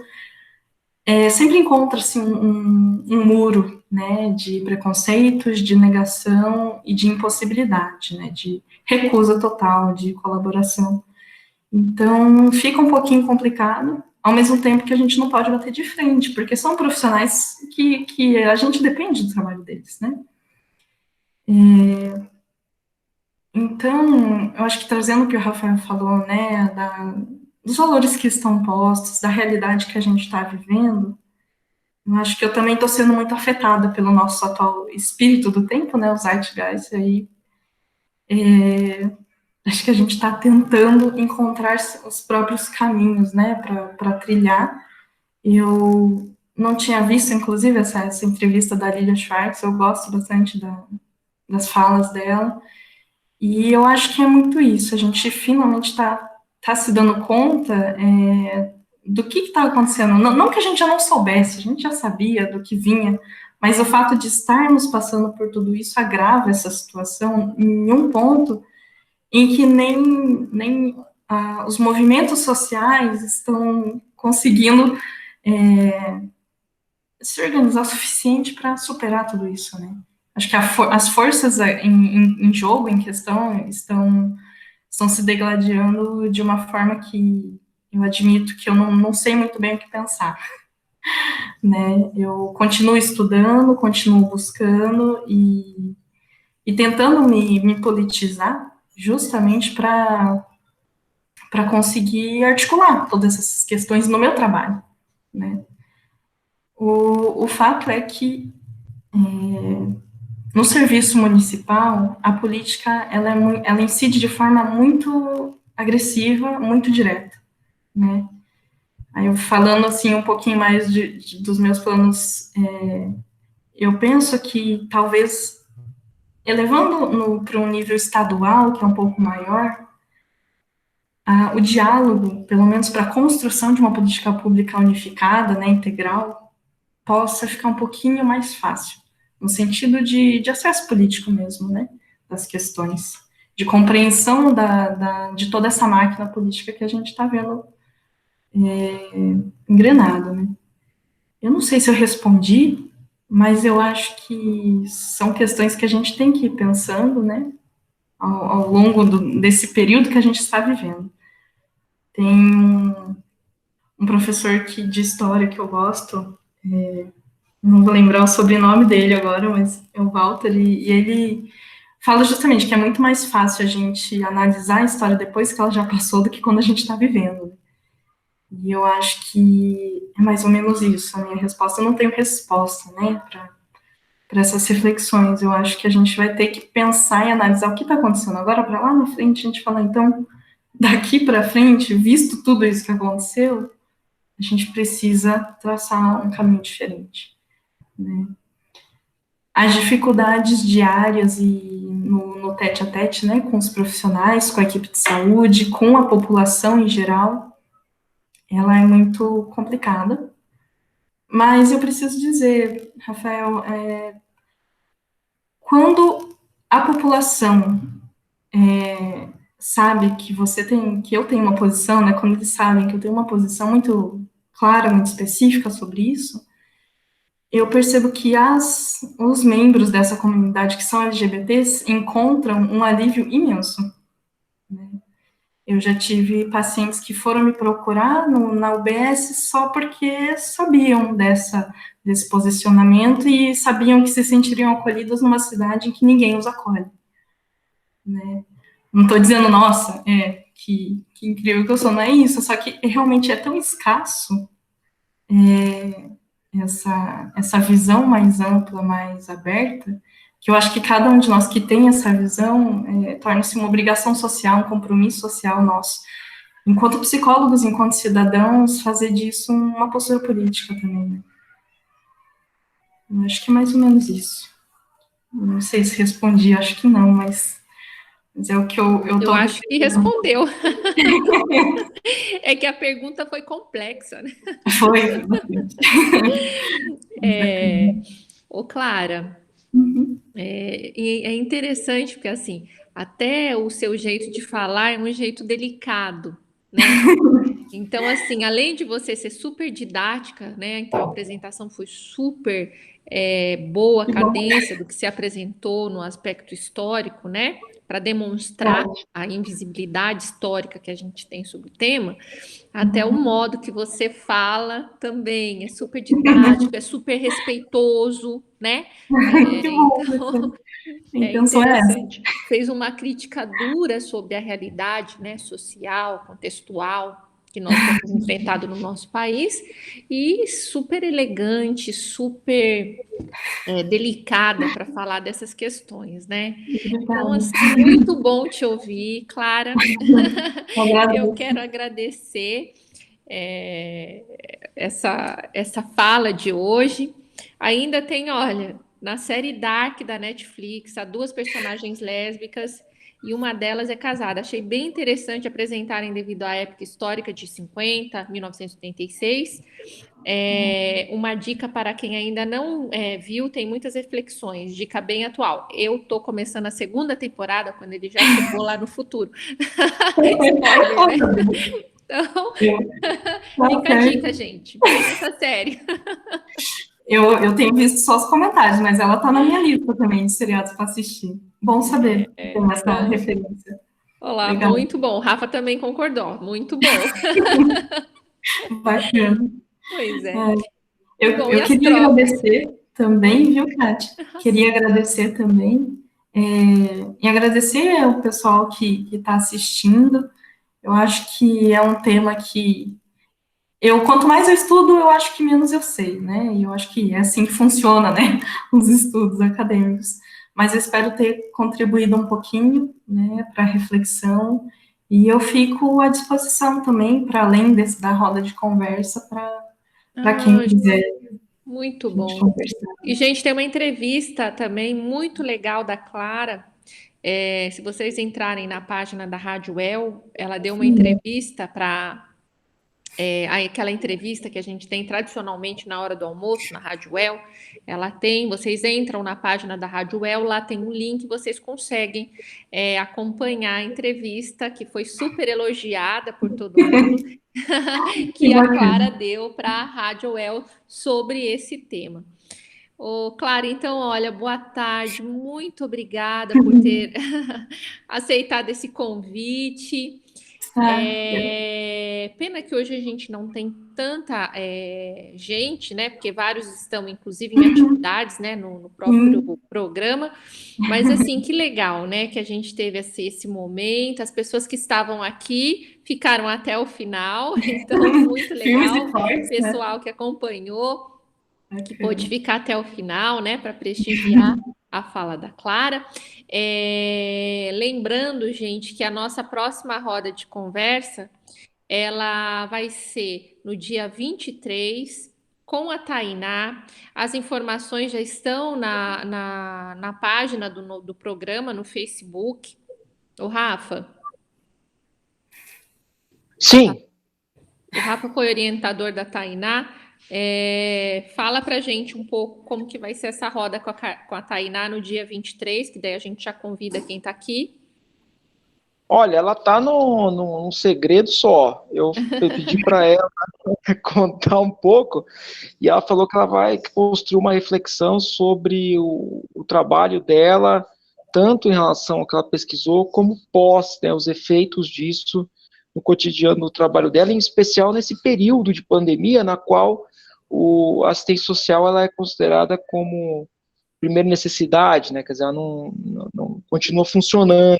sempre encontra-se um muro, né, de preconceitos, de negação e de impossibilidade, né, de recusa total de colaboração. Então, fica um pouquinho complicado, ao mesmo tempo que a gente não pode bater de frente, porque são profissionais que a gente depende do trabalho deles, né. Então, eu acho que trazendo o que o Rafael falou, né, dos valores que estão postos, da realidade que a gente está vivendo, eu acho que eu também estou sendo muito afetada pelo nosso atual espírito do tempo, né, o Zeitgeist aí. Acho que a gente está tentando encontrar os próprios caminhos, né, para trilhar. Eu não tinha visto, inclusive, essa entrevista da Lilia Schwartz, eu gosto bastante das falas dela, e eu acho que é muito isso, a gente finalmente está se dando conta do que está acontecendo. Não que a gente já não soubesse, a gente já sabia do que vinha, mas o fato de estarmos passando por tudo isso agrava essa situação em um ponto em que nem os movimentos sociais estão conseguindo se organizar o suficiente para superar tudo isso, né? Acho que as forças em jogo, em questão, estão se degladiando de uma forma que eu admito que eu não sei muito bem o que pensar, né? Eu continuo estudando, continuo buscando e tentando me politizar justamente para conseguir articular todas essas questões no meu trabalho, né? O fato é que no serviço municipal, a política ela incide de forma muito agressiva, muito direta, né? Aí eu falando assim um pouquinho mais dos meus planos, eu penso que talvez elevando para um nível estadual, que é um pouco maior, o diálogo, pelo menos para a construção de uma política pública unificada, né, integral, possa ficar um pouquinho mais fácil, no sentido de acesso político mesmo, né, das questões, de compreensão de toda essa máquina política que a gente está vendo engrenada, né. Eu não sei se eu respondi, mas eu acho que são questões que a gente tem que ir pensando, né, ao longo desse período que a gente está vivendo. Tem um professor de história que eu gosto, não vou lembrar o sobrenome dele agora, mas é o Walter, e ele fala justamente que é muito mais fácil a gente analisar a história depois que ela já passou do que quando a gente está vivendo. E eu acho que é mais ou menos isso, a minha resposta. Eu não tenho resposta, né, para essas reflexões. Eu acho que a gente vai ter que pensar e analisar o que está acontecendo agora, para lá na frente a gente falar, então, daqui para frente, visto tudo isso que aconteceu, a gente precisa traçar um caminho diferente, né? As dificuldades diárias e no tete-a-tete, né, com os profissionais, com a equipe de saúde, com a população em geral, ela é muito complicada. Mas eu preciso dizer, Rafael, quando a população sabe que que eu tenho uma posição, né, quando eles sabem que eu tenho uma posição muito clara, muito específica sobre isso, eu percebo que os membros dessa comunidade que são LGBTs encontram um alívio imenso, né? Eu já tive pacientes que foram me procurar na UBS só porque sabiam desse posicionamento e sabiam que se sentiriam acolhidos numa cidade em que ninguém os acolhe, né? Não estou dizendo, nossa, que incrível que eu sou, não é isso, só que realmente é tão escasso essa visão mais ampla, mais aberta, que eu acho que cada um de nós que tem essa visão torna-se uma obrigação social, um compromisso social nosso, enquanto psicólogos, enquanto cidadãos, fazer disso uma postura política também, né? Eu acho que é mais ou menos isso. Não sei se respondi, acho que não, mas é o que eu tô... Eu acho que respondeu. É que a pergunta foi complexa, né? Foi. Ô, Clara, Uhum. é interessante, porque assim, até o seu jeito de falar é um jeito delicado, né? Então, assim, além de você ser super didática, né? Então, a apresentação foi super boa, a cadência do que se apresentou no aspecto histórico, né? Para demonstrar a invisibilidade histórica que a gente tem sobre o tema, até o modo que você fala também é super didático, é super respeitoso, né? Que bom, Então, a intenção é essa. fez uma crítica dura sobre a realidade, né, social, contextual, que nós temos enfrentado no nosso país, e super elegante, super delicada para falar dessas questões, né? Então, assim, muito bom te ouvir, Clara. Eu quero agradecer essa fala de hoje. Ainda tem, olha, na série Dark da Netflix, há 2 personagens lésbicas e uma delas é casada. Achei bem interessante apresentarem devido à época histórica de 1986. Uma dica para quem ainda não viu, tem muitas reflexões, dica bem atual. Eu tô começando a 2ª temporada, quando ele já chegou lá no futuro. Spoiler, né? Então, fica a dica, gente. Veja essa série. Eu tenho visto só os comentários, mas ela tá na minha lista também de seriados para assistir. Bom saber que tem essa referência. Olá, legal. Muito bom. Rafa também concordou. Muito bom. Bacana. Pois é. Eu queria agradecer também, viu, Kátia? Queria agradecer também. E agradecer ao pessoal que está assistindo. Eu acho que é um tema que quanto mais eu estudo, eu acho que menos eu sei, né? E eu acho que é assim que funciona, né? Os estudos acadêmicos. Mas eu espero ter contribuído um pouquinho, né, para a reflexão. E eu fico à disposição também, para além da roda de conversa, para quem quiser. Muito bom. E, gente, tem uma entrevista também muito legal da Clara. Se vocês entrarem na página da Rádio El, ela deu uma entrevista para... aquela entrevista que a gente tem tradicionalmente na hora do almoço, na Rádio El, vocês entram na página da Rádio El, lá tem um link, vocês conseguem acompanhar a entrevista, que foi super elogiada por todo mundo, que a Clara deu para a Rádio El sobre esse tema. Clara, então, olha, boa tarde, muito obrigada por ter aceitado esse convite. Pena que hoje a gente não tem tanta gente, né? Porque vários estão, inclusive, em atividades, né? No próprio programa. Mas, assim, que legal, né? Que a gente teve esse momento. As pessoas que estavam aqui ficaram até o final. Então, muito legal. O pessoal que acompanhou, que pôde ficar até o final, né? Para prestigiar a fala da Clara. Lembrando, gente, que a nossa próxima roda de conversa, ela vai ser no dia 23, com a Tainá. As informações já estão na página do programa, no Facebook. O Rafa? Sim. O Rafa foi orientador da Tainá. Fala pra gente um pouco como que vai ser essa roda com a Tainá no dia 23, que daí a gente já convida quem tá aqui. Olha, ela tá num segredo só. Eu pedi para ela contar um pouco, e ela falou que ela vai construir uma reflexão sobre o trabalho dela, tanto em relação ao que ela pesquisou, como pós, né, os efeitos disso no cotidiano do trabalho dela, em especial nesse período de pandemia, na qual a assistência social ela é considerada como primeira necessidade, né, quer dizer, ela não continua funcionando.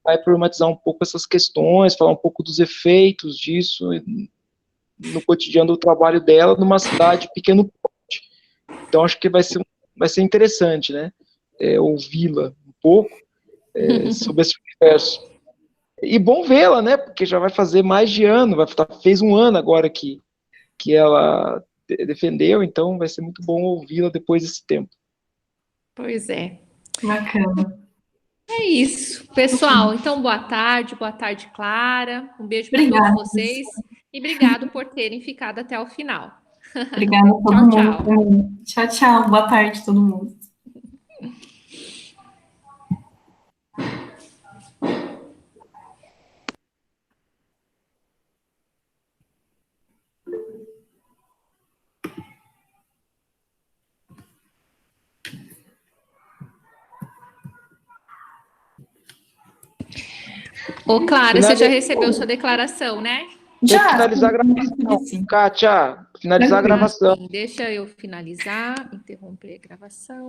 Vai problematizar um pouco essas questões, falar um pouco dos efeitos disso no cotidiano do trabalho dela, numa cidade pequeno porte. Então, acho que vai ser interessante, né, ouvi-la um pouco sobre esse universo. E bom vê-la, né, porque já vai fazer mais de ano, fez um ano agora que ela defendeu, então vai ser muito bom ouvi-la depois desse tempo. Pois é. Bacana. É isso, pessoal. Então, boa tarde, Clara. Um beijo para todos vocês e obrigado por terem ficado até o final. Obrigada a todo mundo. Tchau, tchau. Boa tarde, todo mundo. Clara, você já recebeu sua declaração, né? Já. Finalizar a gravação. Kátia, finalizar a gravação. Deixa eu finalizar, interromper a gravação.